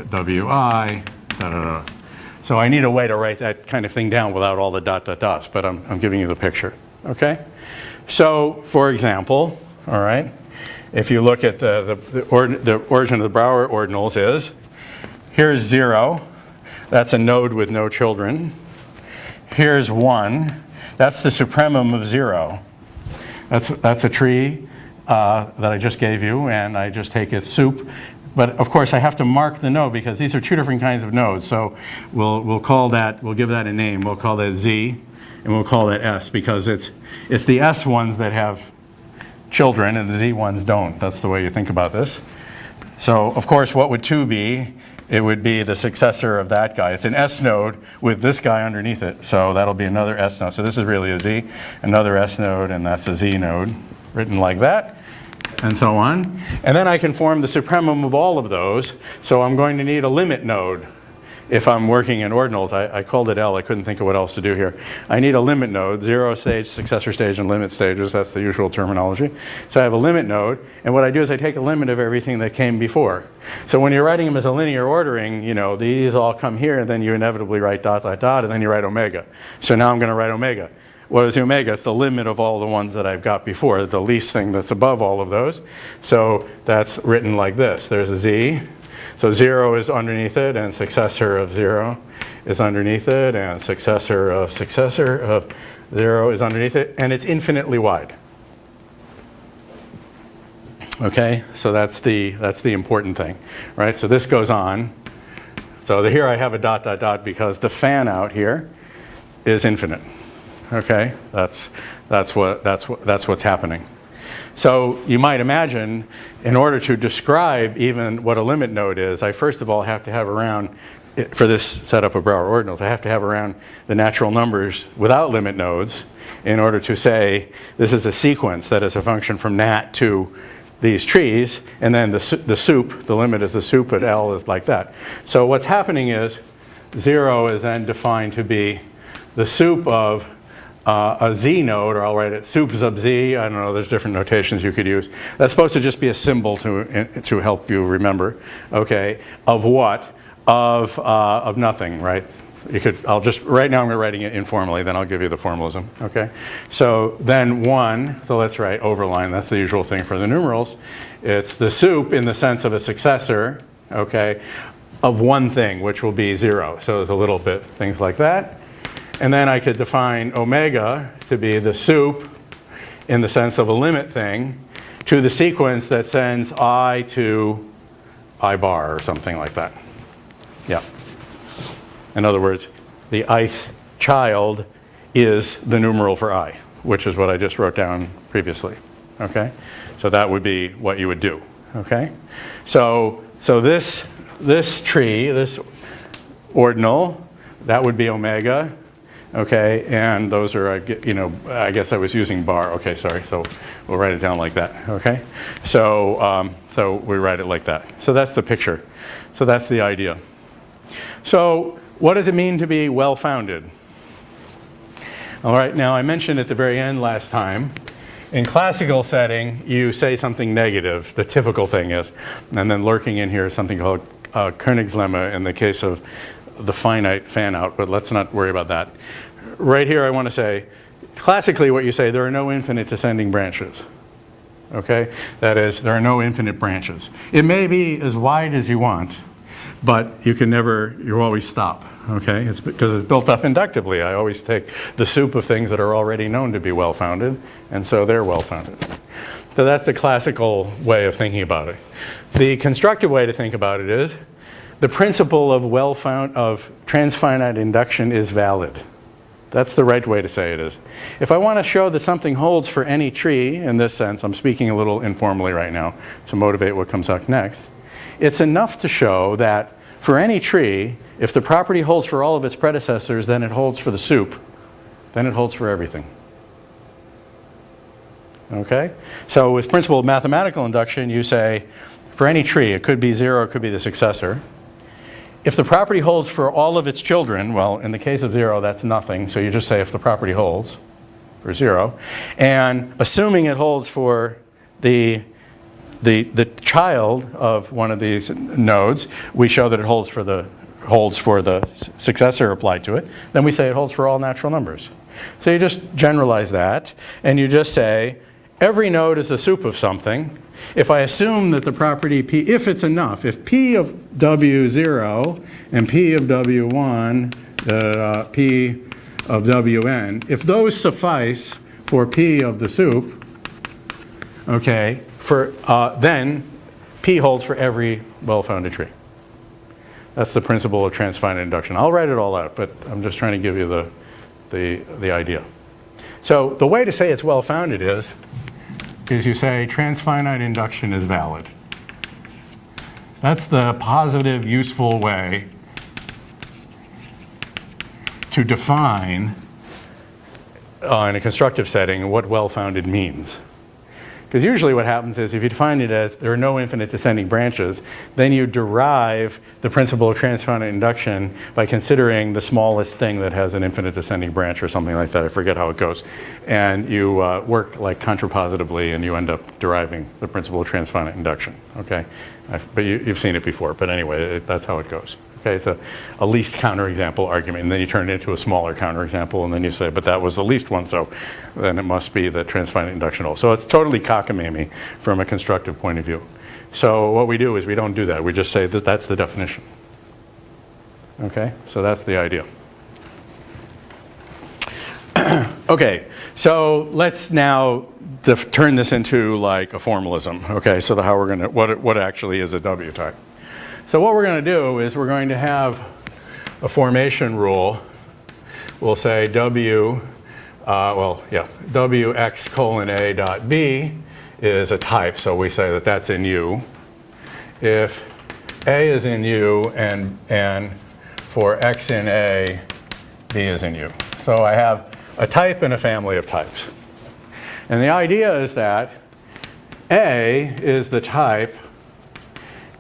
WI, da, da, da. So I need a way to write that kind of thing down without all the dot, dot, dots, but I'm giving you the picture, okay? So, for example, all right, if you look at the origin of the Brouwer ordinals is, here's 0, that's a node with no children. Here's 1, that's the supremum of 0. That's a tree that I just gave you, and I just take its sup. But of course, I have to mark the node because these are two different kinds of nodes. So we'll call that, we'll give that a name. We'll call that Z, and we'll call that S because it's the S ones that have children and the Z ones don't. That's the way you think about this. So of course, what would 2 be? It would be the successor of that guy. It's an S node with this guy underneath it. So that'll be another S node. So this is really a Z, another S node, and that's a Z node, written like that, and so on. And then I can form the supremum of all of those. So I'm going to need a limit node. If I'm working in ordinals, I called it L. I couldn't think of what else to do here. I need a limit node, 0 stage, successor stage, and limit stages. That's the usual terminology. So I have a limit node, and what I do is I take a limit of everything that came before. So when you're writing them as a linear ordering, these all come here, and then you inevitably write dot, dot, dot, and then you write omega. So now I'm going to write omega. What is omega? It's the limit of all the ones that I've got before, the least thing that's above all of those. So that's written like this. There's a Z. So 0 is underneath it, and successor of 0 is underneath it, and successor of 0 is underneath it, and it's infinitely wide. Okay, so that's the important thing, right? So this goes on. So here I have a dot, dot, dot because the fan out here is infinite. Okay, that's what's happening. So you might imagine, in order to describe even what a limit node is, I first of all have to have around, for this setup of Brouwer ordinals, I have to have around the natural numbers without limit nodes in order to say this is a sequence that is a function from nat to these trees, and then the sup, the limit is the sup at L is like that. So what's happening is 0 is then defined to be the sup of a Z node, or I'll write it sup sub Z. I don't know, there's different notations you could use. That's supposed to just be a symbol to help you remember, okay, of what? Of nothing, right? Right now I'm writing it informally, then I'll give you the formalism, okay? So then 1, so let's write overline, that's the usual thing for the numerals. It's the sup in the sense of a successor, okay, of one thing, which will be 0. So there's a little bit, things like that. And then I could define omega to be the sup in the sense of a limit thing to the sequence that sends I to I bar or something like that. Yeah. In other words, the ith child is the numeral for I, which is what I just wrote down previously. Okay? So that would be what you would do. Okay? So this tree, this ordinal, that would be omega. Okay, and those are, I guess I was using bar. Okay, sorry. So we'll write it down like that. Okay, so we write it like that. So that's the picture. So that's the idea. So what does it mean to be well-founded? All right. Now I mentioned at the very end last time, in classical setting, you say something negative. The typical thing is, and then lurking in here is something called Koenig's lemma in the case of the finite fan out, but let's not worry about that. Right here I want to say, classically what you say, there are no infinite descending branches. Okay? That is, there are no infinite branches. It may be as wide as you want, but you always stop. Okay? It's because it's built up inductively. I always take the soup of things that are already known to be well-founded, and so they're well-founded. So that's the classical way of thinking about it. The constructive way to think about it is, the principle of of transfinite induction is valid. That's the right way to say it is. If I want to show that something holds for any tree, in this sense, I'm speaking a little informally right now to motivate what comes up next, it's enough to show that for any tree, if the property holds for all of its predecessors, then it holds for the soup, then it holds for everything. Okay? So with principle of mathematical induction, you say, for any tree, it could be 0, it could be the successor. If the property holds for all of its children, well, in the case of 0, that's nothing. So you just say if the property holds for 0. And assuming it holds for the child of one of these nodes, we show that it holds for the successor applied to it. Then we say it holds for all natural numbers. So you just generalize that, and you just say every node is a soup of something. If I assume that the property P, if it's enough, if P of W0 and P of W1, P of Wn, if those suffice for P of the soup, okay, then P holds for every well-founded tree. That's the principle of transfinite induction. I'll write it all out, but I'm just trying to give you the idea. So the way to say it's well-founded is you say transfinite induction is valid. That's the positive, useful way to define, in a constructive setting, what well-founded means. Because usually what happens is if you define it as there are no infinite descending branches, then you derive the principle of transfinite induction by considering the smallest thing that has an infinite descending branch or something like that. I forget how it goes. And you work like contrapositively and you end up deriving the principle of transfinite induction. Okay? But you've seen it before. But anyway, that's how it goes. Okay, it's a least counterexample argument, and then you turn it into a smaller counterexample, and then you say, but that was the least one, so then it must be the transfinite induction holds. So it's totally cockamamie from a constructive point of view. So what we do is we don't do that. We just say that that's the definition. Okay, so that's the idea. Okay, so let's now turn this into like a formalism. Okay, so how we're gonna, what actually is a W type? So what we're going to do is we're going to have a formation rule. We'll say Wx colon A dot B is a type, so we say that that's in U. If A is in U and for X in A, B is in U. So I have a type and a family of types. And the idea is that A is the type,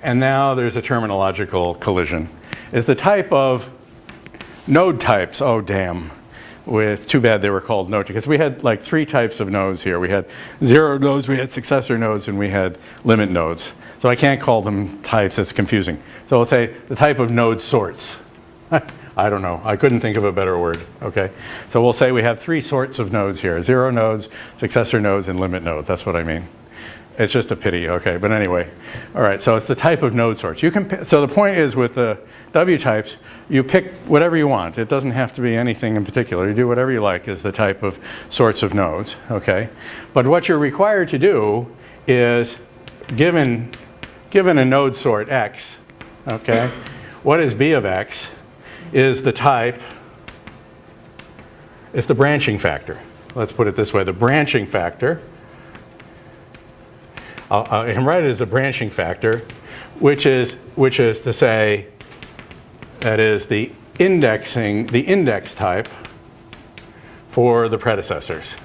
and now there's a terminological collision, is the type of node types. Oh, damn. Too bad they were called node, because we had like 3 types of nodes here. We had 0 nodes, we had successor nodes, and we had limit nodes. So I can't call them types, it's confusing. So we'll say the type of node sorts. I don't know, I couldn't think of a better word, okay? So we'll say we have 3 sorts of nodes here, 0 nodes, successor nodes, and limit nodes, that's what I mean. It's just a pity, okay, but anyway. All right, so it's the type of node sorts. So the point is with the W types, you pick whatever you want. It doesn't have to be anything in particular. You do whatever you like is the type of sorts of nodes, okay? But what you're required to do is, given a node sort X, okay, what is B of X is the type, it's the branching factor. Let's put it this way, the branching factor, I can write it as a branching factor, which is to say that is the index type for the predecessors.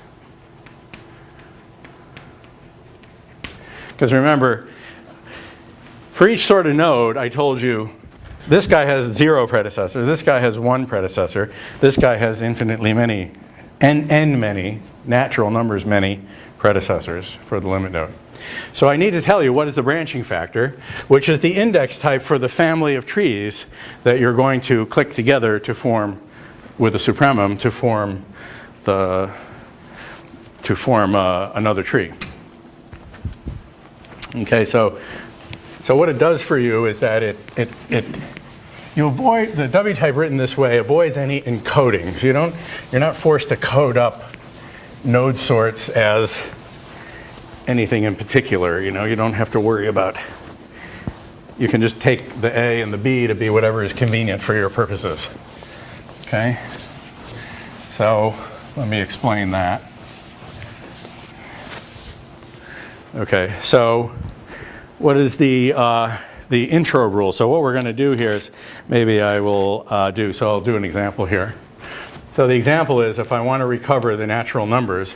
Because remember, for each sort of node, I told you this guy has 0 predecessors, this guy has 1 predecessor, this guy has infinitely many, n many, natural numbers many predecessors for the limit node. So I need to tell you what is the branching factor, which is the index type for the family of trees that you're going to click together to form with a supremum to form another tree. Okay, so what it does for you is that you avoid the W type written this way avoids any encoding. So you're not forced to code up node sorts as anything in particular, you know, you don't have to worry about you can just take the A and the B to be whatever is convenient for your purposes. Okay? So let me explain that. Okay, so what is the intro rule? So what we're going to do here is, maybe I will so I'll do an example here. So the example is, if I want to recover the natural numbers,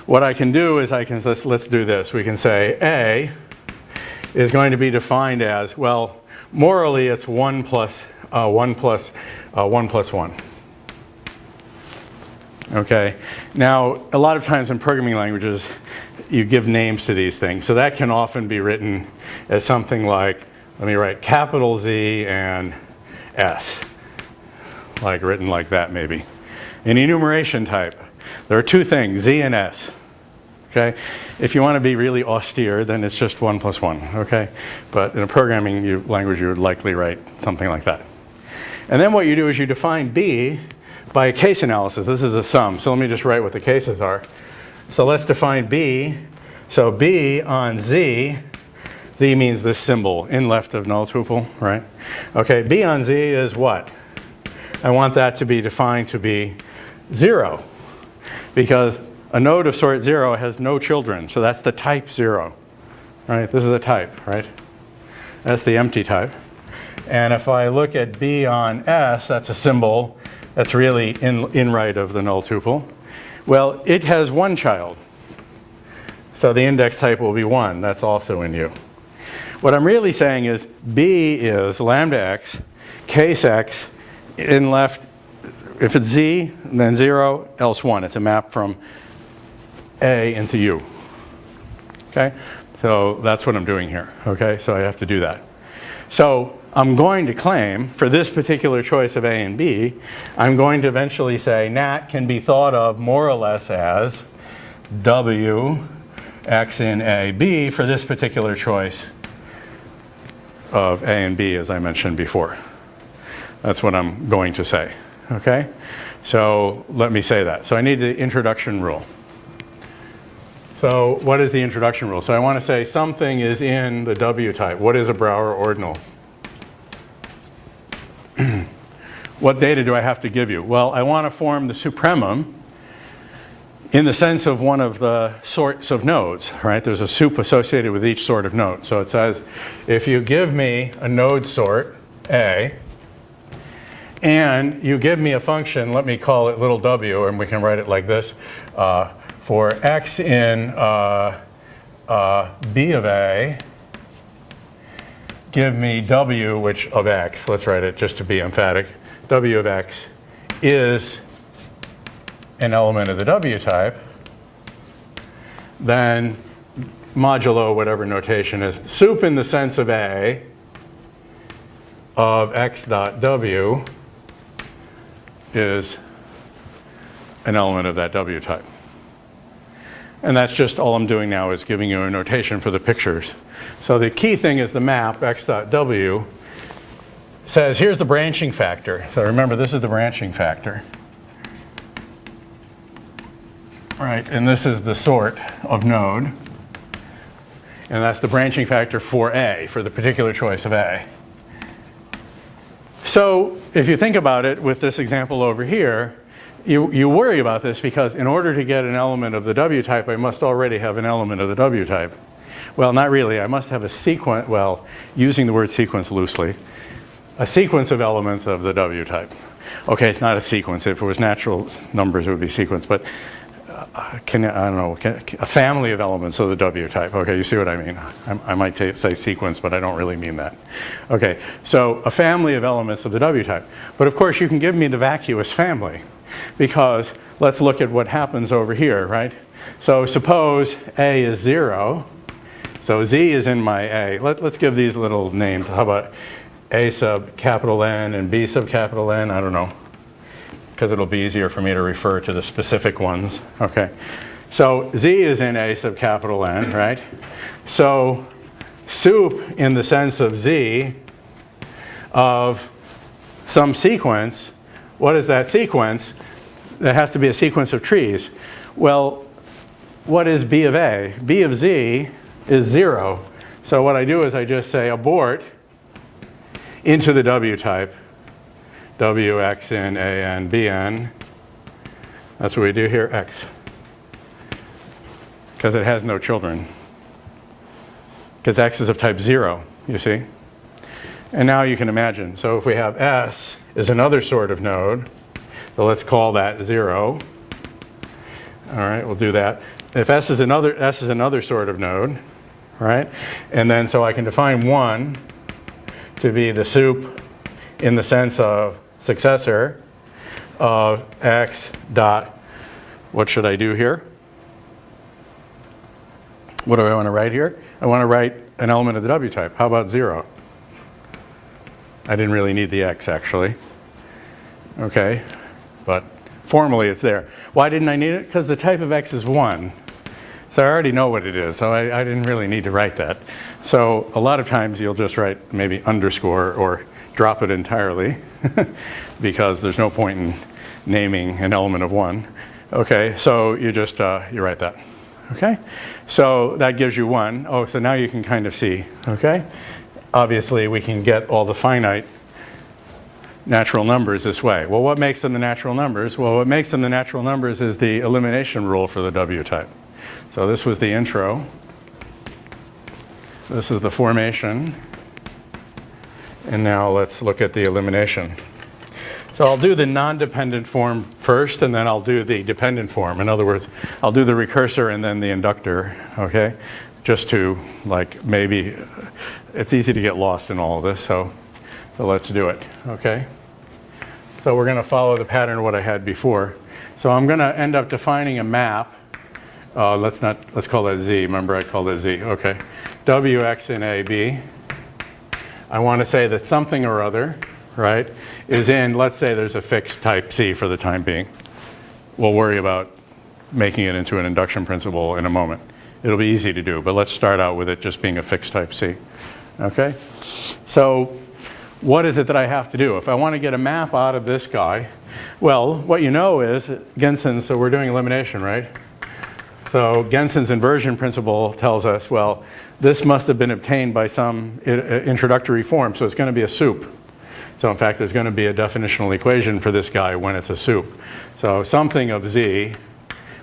what I can do is let's do this. We can say A is going to be defined as, well, morally it's 1 plus 1 plus 1 plus 1. Okay, now a lot of times in programming languages you give names to these things. So that can often be written as something like, let me write capital Z and S, like written like that maybe. In enumeration type, there are two things, Z and S. Okay, if you want to be really austere, then it's just 1 plus 1. Okay, but in a programming language, you would likely write something like that. And then what you do is you define B by a case analysis. This is a sum, so let me just write what the cases are. So let's define B. So B on Z, Z means this symbol, in left of null tuple, right? Okay, B on Z is what? I want that to be defined to be 0, because a node of sort 0 has no children, so that's the type 0, right? This is a type, right? That's the empty type. And if I look at B on S, that's a symbol that's really in right of the null tuple. Well, it has one child, so the index type will be 1. That's also in U. What I'm really saying is B is lambda x, case x, in left, if it's Z, then 0, else 1. It's a map from A into U. Okay? So that's what I'm doing here. Okay? So I have to do that. So I'm going to claim, for this particular choice of A and B, I'm going to eventually say nat can be thought of more or less as W x in A, B for this particular choice of A and B, as I mentioned before. That's what I'm going to say. Okay? So let me say that. So I need the introduction rule. So what is the introduction rule? So I want to say something is in the W type. What is a Brouwer ordinal? What data do I have to give you? Well, I want to form the supremum in the sense of one of the sorts of nodes, right? There's a sup associated with each sort of node. So it says, if you give me a node sort, A, and you give me a function, let me call it little w, and we can write it like this, for x in B of A, give me w which of x, let's write it just to be emphatic, w of x is an element of the W type, then modulo whatever notation is, sup in the sense of A of x dot w is an element of that W type. And that's just all I'm doing now is giving you a notation for the pictures. So the key thing is the map x dot w says here's the branching factor. So remember, this is the branching factor. Right, and this is the sort of node. And that's the branching factor for A, for the particular choice of A. So if you think about it with this example over here, you worry about this because in order to get an element of the W type, I must already have an element of the W type. Well, not really. I must have a sequence, well, using the word sequence loosely, a sequence of elements of the W type. Okay, it's not a sequence. If it was natural numbers, it would be sequence. But I don't know, a family of elements of the W type. Okay, you see what I mean? I might say sequence, but I don't really mean that. Okay, so a family of elements of the W type. But of course, you can give me the vacuous family because let's look at what happens over here, right? So suppose A is 0. So Z is in my A. Let's give these little names. How about A sub capital N and B sub capital N? I don't know, because it'll be easier for me to refer to the specific ones. Okay, so Z is in A sub capital N, right? So sup in the sense of Z of some sequence, what is that sequence? That has to be a sequence of trees. Well, what is B of A? B of Z is 0. So what I do is I just say abort into the W type, Wx in AN, Bn. That's what we do here, X. Because it has no children. Because X is of type 0, you see? And now you can imagine. So if we have S is another sort of node, so let's call that 0. All right, we'll do that. If S is another sort of node, right? And then so I can define 1 to be the sup in the sense of successor of X dot, what should I do here? What do I want to write here? I want to write an element of the W type. How about 0? I didn't really need the X actually. Okay, but formally it's there. Why didn't I need it? Because the type of X is 1. So I already know what it is, so I didn't really need to write that. So a lot of times you'll just write maybe underscore or drop it entirely because there's no point in naming an element of 1. Okay, so you just, you write that. Okay, so that gives you 1. Oh, so now you can kind of see, okay? Obviously we can get all the finite natural numbers this way. Well, what makes them the natural numbers? Well, what makes them the natural numbers is the elimination rule for the W type. So this was the intro. This is the formation. And now let's look at the elimination. So I'll do the non-dependent form first, and then I'll do the dependent form. In other words, I'll do the recursor and then the inductor, okay? Just to, like, maybe, it's easy to get lost in all of this, so let's do it, okay? So we're going to follow the pattern of what I had before. So I'm going to end up defining a map. Let's call that Z. Remember I called it Z, okay. Wx in AB. I want to say that something or other, right, is in, let's say there's a fixed type C for the time being. We'll worry about making it into an induction principle in a moment. It'll be easy to do, but let's start out with it just being a fixed type C. Okay? So what is it that I have to do? If I want to get a map out of this guy, well, what you know is Genson's, so we're doing elimination, right? So Genson's inversion principle tells us, well, this must have been obtained by some introductory form, so it's going to be a sup. So in fact, there's going to be a definitional equation for this guy when it's a sup. So something of Z,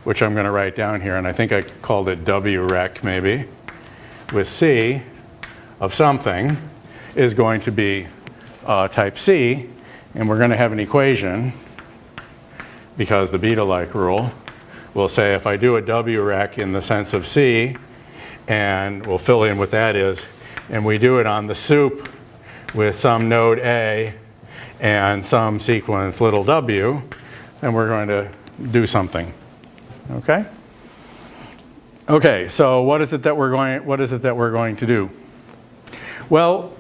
which I'm going to write down here, and I think I called it Wrec maybe, with C of something is going to be type C, and we're going to have an equation because the beta-like rule will say if I do a Wrec in the sense of C, and we'll fill in what that is, and we do it on the sup with some node A and some sequence little w, then we're going to do something. Okay? Okay, so what is it that we're going to do? Well,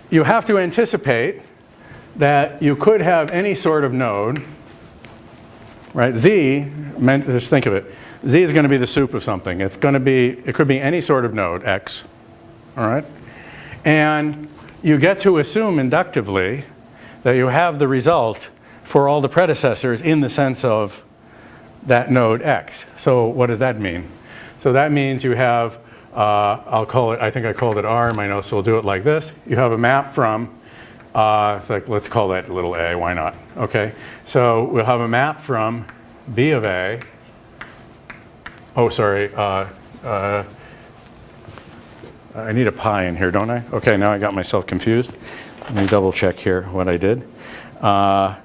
you have to anticipate that you could have any sort of node, right? Z, just think of it. Z is going to be the sup of something. It could be any sort of node, X, all right? And you get to assume inductively that you have the result for all the predecessors in the sense of that node X. So what does that mean? So that means you have, I think I called it R in my notes, so we'll do it like this. You have a map from, let's call that little a, why not? Okay, so we'll have a map from B of A, oh sorry, I need a pi in here, don't I? Okay, now I got myself confused. Let me double check here what I did. No,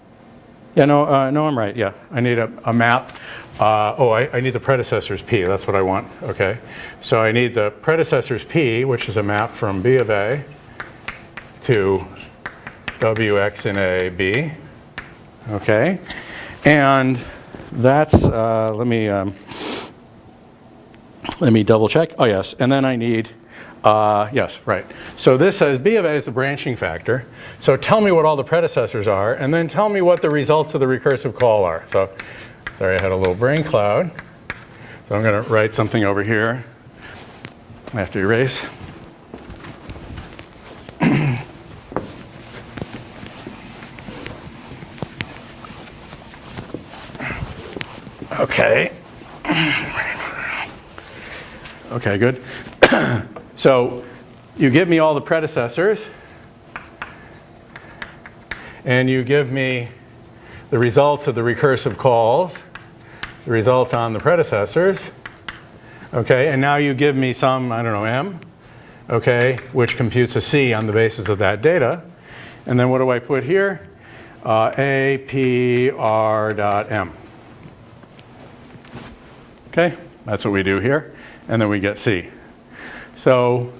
I'm right, yeah. I need a map. I need the predecessors P, that's what I want, okay. So I need the predecessors P, which is a map from B of A to Wx in A, B, okay. And that's, let me double check. Oh yes, and then I need, yes, right. So this says B of A is the branching factor. So tell me what all the predecessors are, and then tell me what the results of the recursive call are. So, sorry, I had a little brain cloud. So I'm going to write something over here. I have to erase. Okay. Okay, good. So you give me all the predecessors. and you give me the results of the recursive calls, the results on the predecessors, okay, and now you give me some, I don't know, m, okay, which computes a c on the basis of that data. And then what do I put here? A, P, R dot m. Okay, that's what we do here. And then we get C. So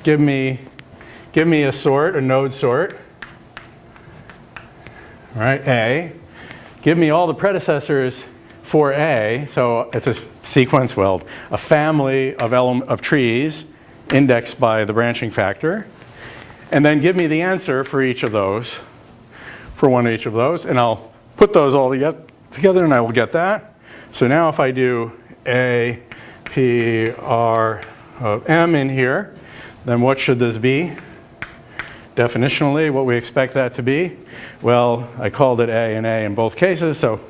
give me a sort, a node sort, all right, A. Give me all the predecessors for A. So it's a sequence, well, a family of trees indexed by the branching factor. And then give me the answer for each of those, for one of each of those. And I'll put those all together and I will get that. So now if I do A, P, R of M in here, then what should this be? Definitionally, what we expect that to be? Well, I called it A and A in both cases, but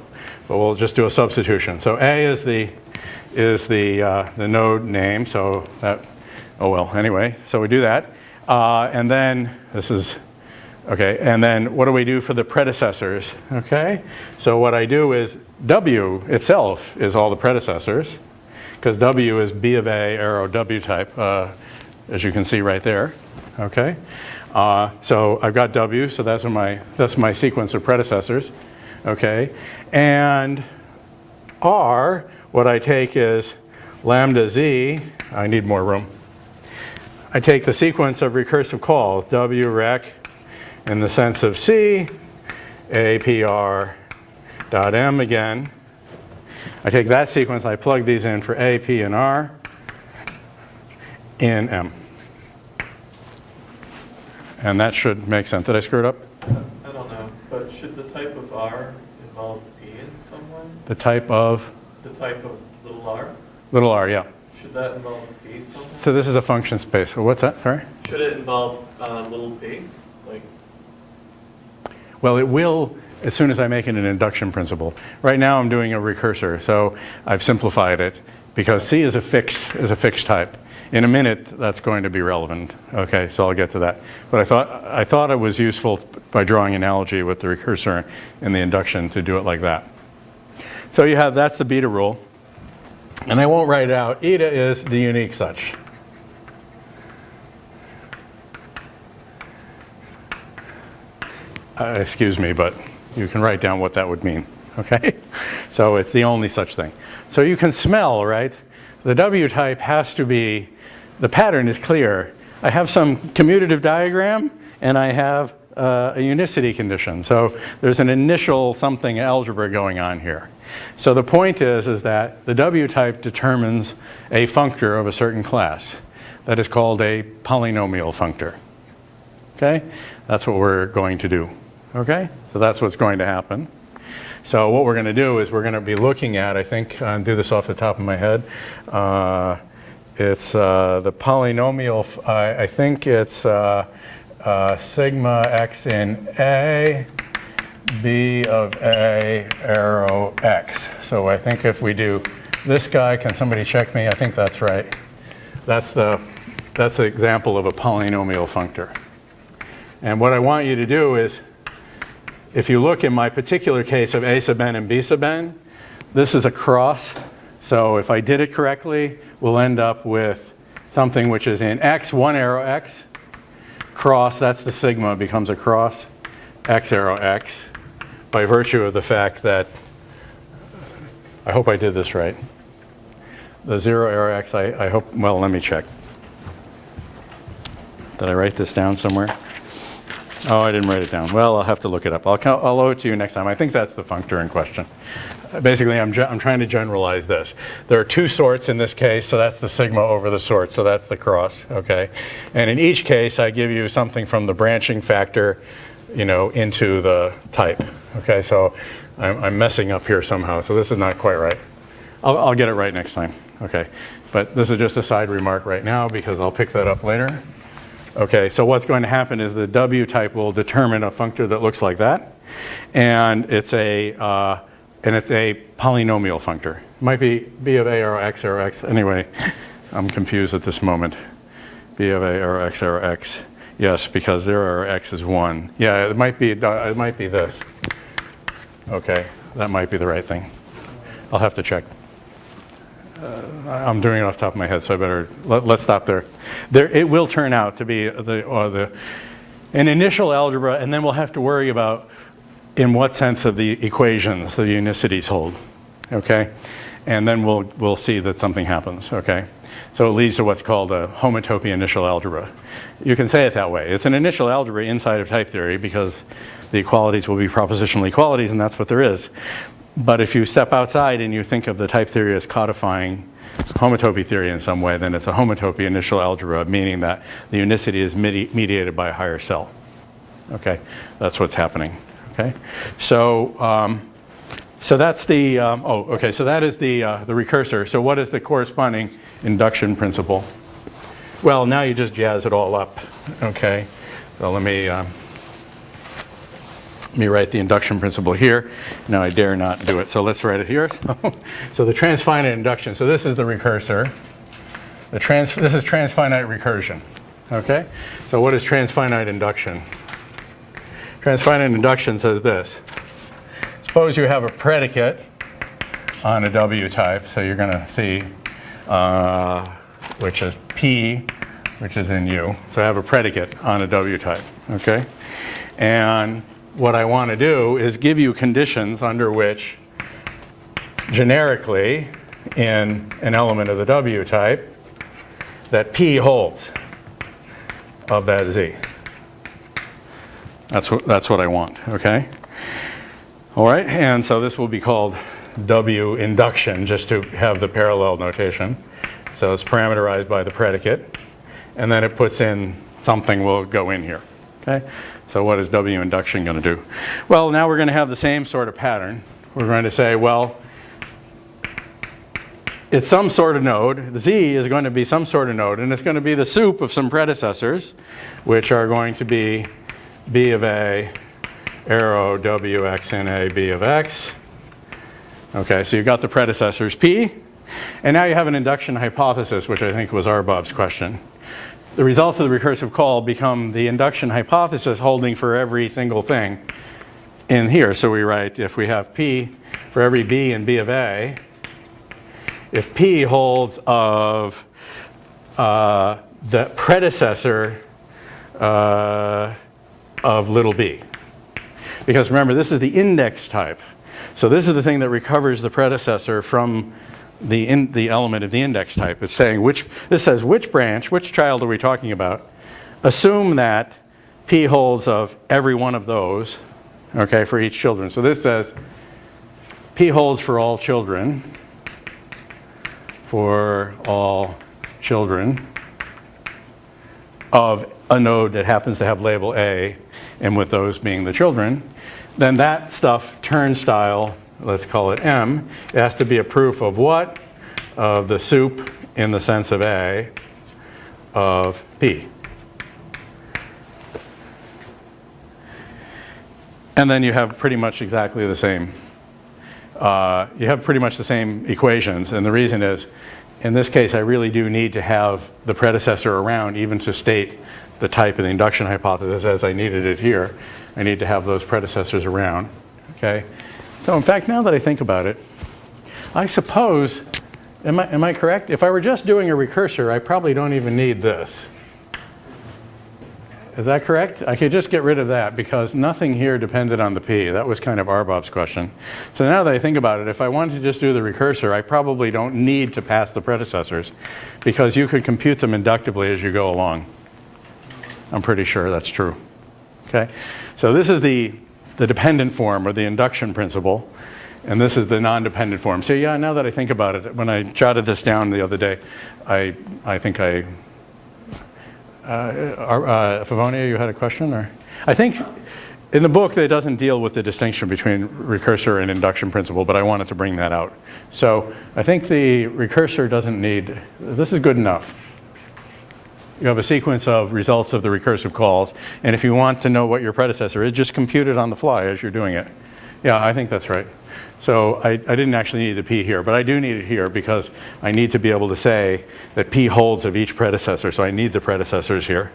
we'll just do a substitution. So A is the node name, so that, oh well, anyway, so we do that. And then this is, okay, and then what do we do for the predecessors? Okay, so what I do is W itself is all the predecessors, because W is B of A arrow W type, as you can see right there. Okay, so I've got W, so that's my sequence of predecessors. Okay, and R, what I take is lambda Z. I need more room. I take the sequence of recursive calls, W rec in the sense of C, A, P, R dot M again. I take that sequence, I plug these in for A, P, and R in M. And that should make sense. Did I screw it up?
I don't know, but should the type of R involve P in some way?
The type of?
The type of little r?
Little r, yeah.
Should that involve P somehow?
So this is a function space. So what's that? Sorry?
Should it involve little p? Like,
well, it will as soon as I make it an induction principle. Right now I'm doing a recursor, so I've simplified it because C is a fixed type. In a minute, that's going to be relevant. Okay, so I'll get to that. But I thought it was useful by drawing analogy with the recursor and the induction to do it like that. So you have, that's the beta rule. And I won't write it out. Eta is the unique such. Excuse me, but you can write down what that would mean. Okay? So it's the only such thing. So you can smell, right? The W type has to be, the pattern is clear. I have some commutative diagram and I have a unicity condition. So there's an initial something algebra going on here. So the point is that the W type determines a functor of a certain class. That is called a polynomial functor. Okay? That's what we're going to do. Okay? So that's what's going to happen. So what we're going to do is we're going to be looking at, I think, do this off the top of my head. It's the polynomial, I think it's sigma x in A, B of A arrow x. So I think if we do this guy, can somebody check me? I think that's right. That's the example of a polynomial functor. And what I want you to do is, if you look in my particular case of A sub n and B sub n, this is a cross. So if I did it correctly, we'll end up with something which is in x, one arrow x, cross, that's the sigma, becomes a cross, x arrow x, by virtue of the fact that, I hope I did this right. The 0 arrow x, I hope, well, let me check. Did I write this down somewhere? Oh, I didn't write it down. Well, I'll have to look it up. I'll owe it to you next time. I think that's the functor in question. Basically, I'm trying to generalize this. There are two sorts in this case, so that's the sigma over the sort, so that's the cross, okay? And in each case, I give you something from the branching factor, you know, into the type, okay? So I'm messing up here somehow, so this is not quite right. I'll get it right next time, okay? But this is just a side remark right now because I'll pick that up later. Okay, so what's going to happen is the W type will determine a functor that looks like that, and it's a polynomial functor. It might be B of A arrow x arrow x. Anyway, I'm confused at this moment. B of A arrow x arrow x Yes, because there are x is 1. Yeah, it might be this. Okay, that might be the right thing. I'll have to check. I'm doing it off the top of my head, so I better, let's stop there. It will turn out to be an initial algebra, and then we'll have to worry about in what sense of the equations the unicities hold, okay? And then we'll see that something happens, okay? So it leads to what's called a homotopy initial algebra. You can say it that way. It's an initial algebra inside of type theory because the equalities will be propositional equalities, and that's what there is. But if you step outside and you think of the type theory as codifying homotopy theory in some way, then it's a homotopy initial algebra, meaning that the unicity is mediated by a higher cell. Okay, that's what's happening. Okay, so that's the so that is the recursor. So what is the corresponding induction principle? Well, now you just jazz it all up. Okay, so let me write the induction principle here. Now I dare not do it, so let's write it here. So the transfinite induction. So this is the recursor. This is transfinite recursion. Okay, so what is transfinite induction? Transfinite induction says this. Suppose you have a predicate on a W type, so you're going to see which is P, which is in U. So I have a predicate on a W type, okay? And what I want to do is give you conditions under which generically in an element of the W type that P holds of that Z. That's what I want, okay? All right, and so this will be called W induction, just to have the parallel notation. So it's parameterized by the predicate, and then it puts in something will go in here, okay? So what is W induction going to do? Well, now we're going to have the same sort of pattern. We're going to say, well, it's some sort of node. The Z is going to be some sort of node, and it's going to be the soup of some predecessors, which are going to be B of A, arrow Wx in A, B of x. Okay, so you've got the predecessors P, and now you have an induction hypothesis, which I think was Arbob's question. The results of the recursive call become the induction hypothesis holding for every single thing in here. So we write, if we have P for every B in B of A, if P holds of the predecessor of little b. Because remember, this is the index type. So this is the thing that recovers the predecessor from the element of the index type. It's saying this says which branch, which child are we talking about? Assume that P holds of every one of those, okay, for each children. So this says P holds for all children of a node that happens to have label A, and with those being the children. Then that stuff, turnstile, let's call it M, it has to be a proof of what? Of the soup in the sense of A of P. And then you have pretty much exactly the same. You have pretty much the same equations, and the reason is, in this case, I really do need to have the predecessor around even to state the type of the induction hypothesis as I needed it here. I need to have those predecessors around, okay? So in fact, now that I think about it, I suppose, am I correct? If I were just doing a recursor, I probably don't even need this. Is that correct? I could just get rid of that because nothing here depended on the P. That was kind of Arbob's question. So now that I think about it, if I wanted to just do the recursor, I probably don't need to pass the predecessors because you could compute them inductively as you go along. I'm pretty sure that's true. Okay? So this is the dependent form or the induction principle, and this is the non-dependent form. So yeah, now that I think about it, when I jotted this down the other day, I think Favonia, you had a question? Or I think in the book it doesn't deal with the distinction between recursor and induction principle, but I wanted to bring that out. So I think the recursor doesn't need, this is good enough. You have a sequence of results of the recursive calls, and if you want to know what your predecessor is, just compute it on the fly as you're doing it. Yeah, I think that's right. So I didn't actually need the P here, but I do need it here because I need to be able to say that P holds of each predecessor, so I need the predecessors here.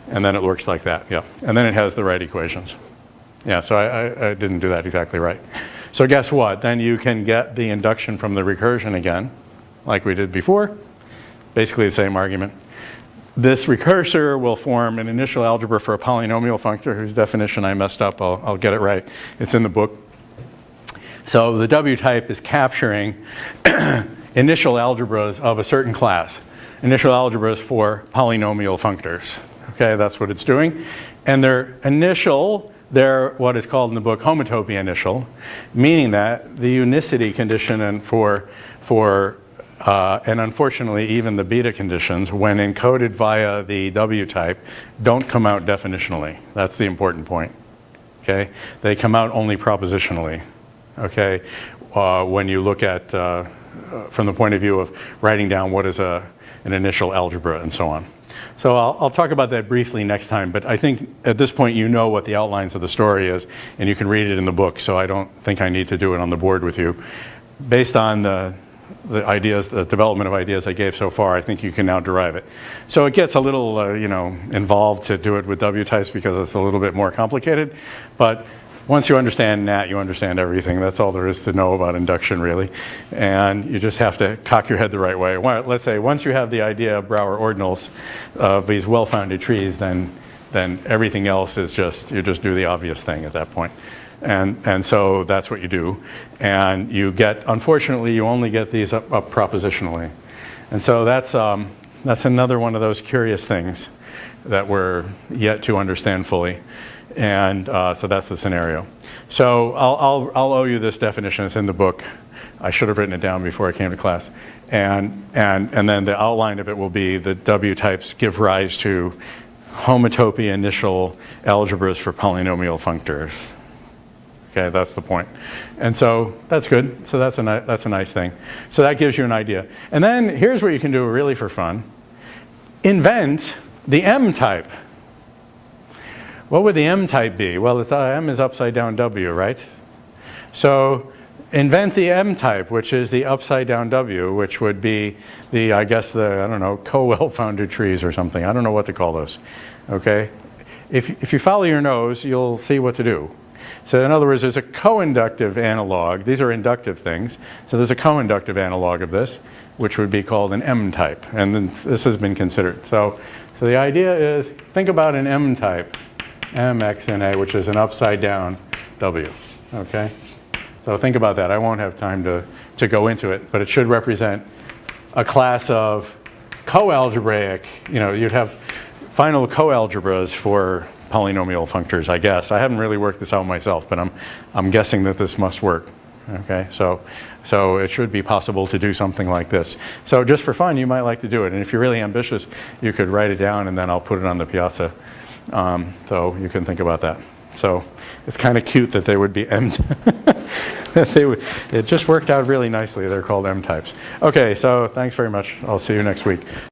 And then it works like that, yeah. And then it has the right equations. Yeah, so I didn't do that exactly right. So guess what? Then you can get the induction from the recursion again, like we did before. Basically the same argument. This recursor will form an initial algebra for a polynomial functor whose definition I messed up. I'll get it right. It's in the book. So the W type is capturing initial algebras of a certain class. Initial algebras for polynomial functors. Okay, that's what it's doing. And they're what is called in the book homotopy initial, meaning that the unicity condition and and unfortunately even the beta conditions, when encoded via the W type, don't come out definitionally. That's the important point. Okay, they come out only propositionally. Okay, when you look at from the point of view of writing down what is an initial algebra and so on. So I'll talk about that briefly next time, but I think at this point you know what the outlines of the story is, and you can read it in the book, so I don't think I need to do it on the board with you. Based on the ideas, the development of ideas I gave so far, I think you can now derive it. So it gets a little involved to do it with W types because it's a little bit more complicated, but once you understand NAT, you understand everything. That's all there is to know about induction, really. And you just have to cock your head the right way. Let's say once you have the idea of Brouwer ordinals of these well-founded trees, then everything else is you just do the obvious thing at that point. And so that's what you do. And you get, unfortunately, you only get these up propositionally. And so that's another one of those curious things that we're yet to understand fully. And so that's the scenario. So I'll owe you this definition. It's in the book. I should have written it down before I came to class. And then the outline of it will be the W types give rise to homotopy initial algebras for polynomial functors. Okay, that's the point. And so that's good. So that's a nice thing. So that gives you an idea. And then here's what you can do really for fun. Invent the M type. What would the M type be? Well, M is upside down W, right? So invent the M type, which is the upside down W, which would be I don't know, co-well-founded trees or something. I don't know what to call those, okay? If you follow your nose, you'll see what to do. So in other words, there's a co-inductive analog. These are inductive things. So there's a co-inductive analog of this, which would be called an M type. And then this has been considered. So the idea is, think about an M type. MXNA, which is an upside down W, okay? So think about that. I won't have time to go into it, but it should represent a class of co-algebraic, you'd have final co-algebras for polynomial functors, I guess. I haven't really worked this out myself, but I'm guessing that this must work, okay? So it should be possible to do something like this. So just for fun, you might like to do it. And if you're really ambitious, you could write it down and then I'll put it on the piazza. So you can think about that. So it's kind of cute that they would be M. It just worked out really nicely. They're called M types. Okay, so thanks very much. I'll see you next week.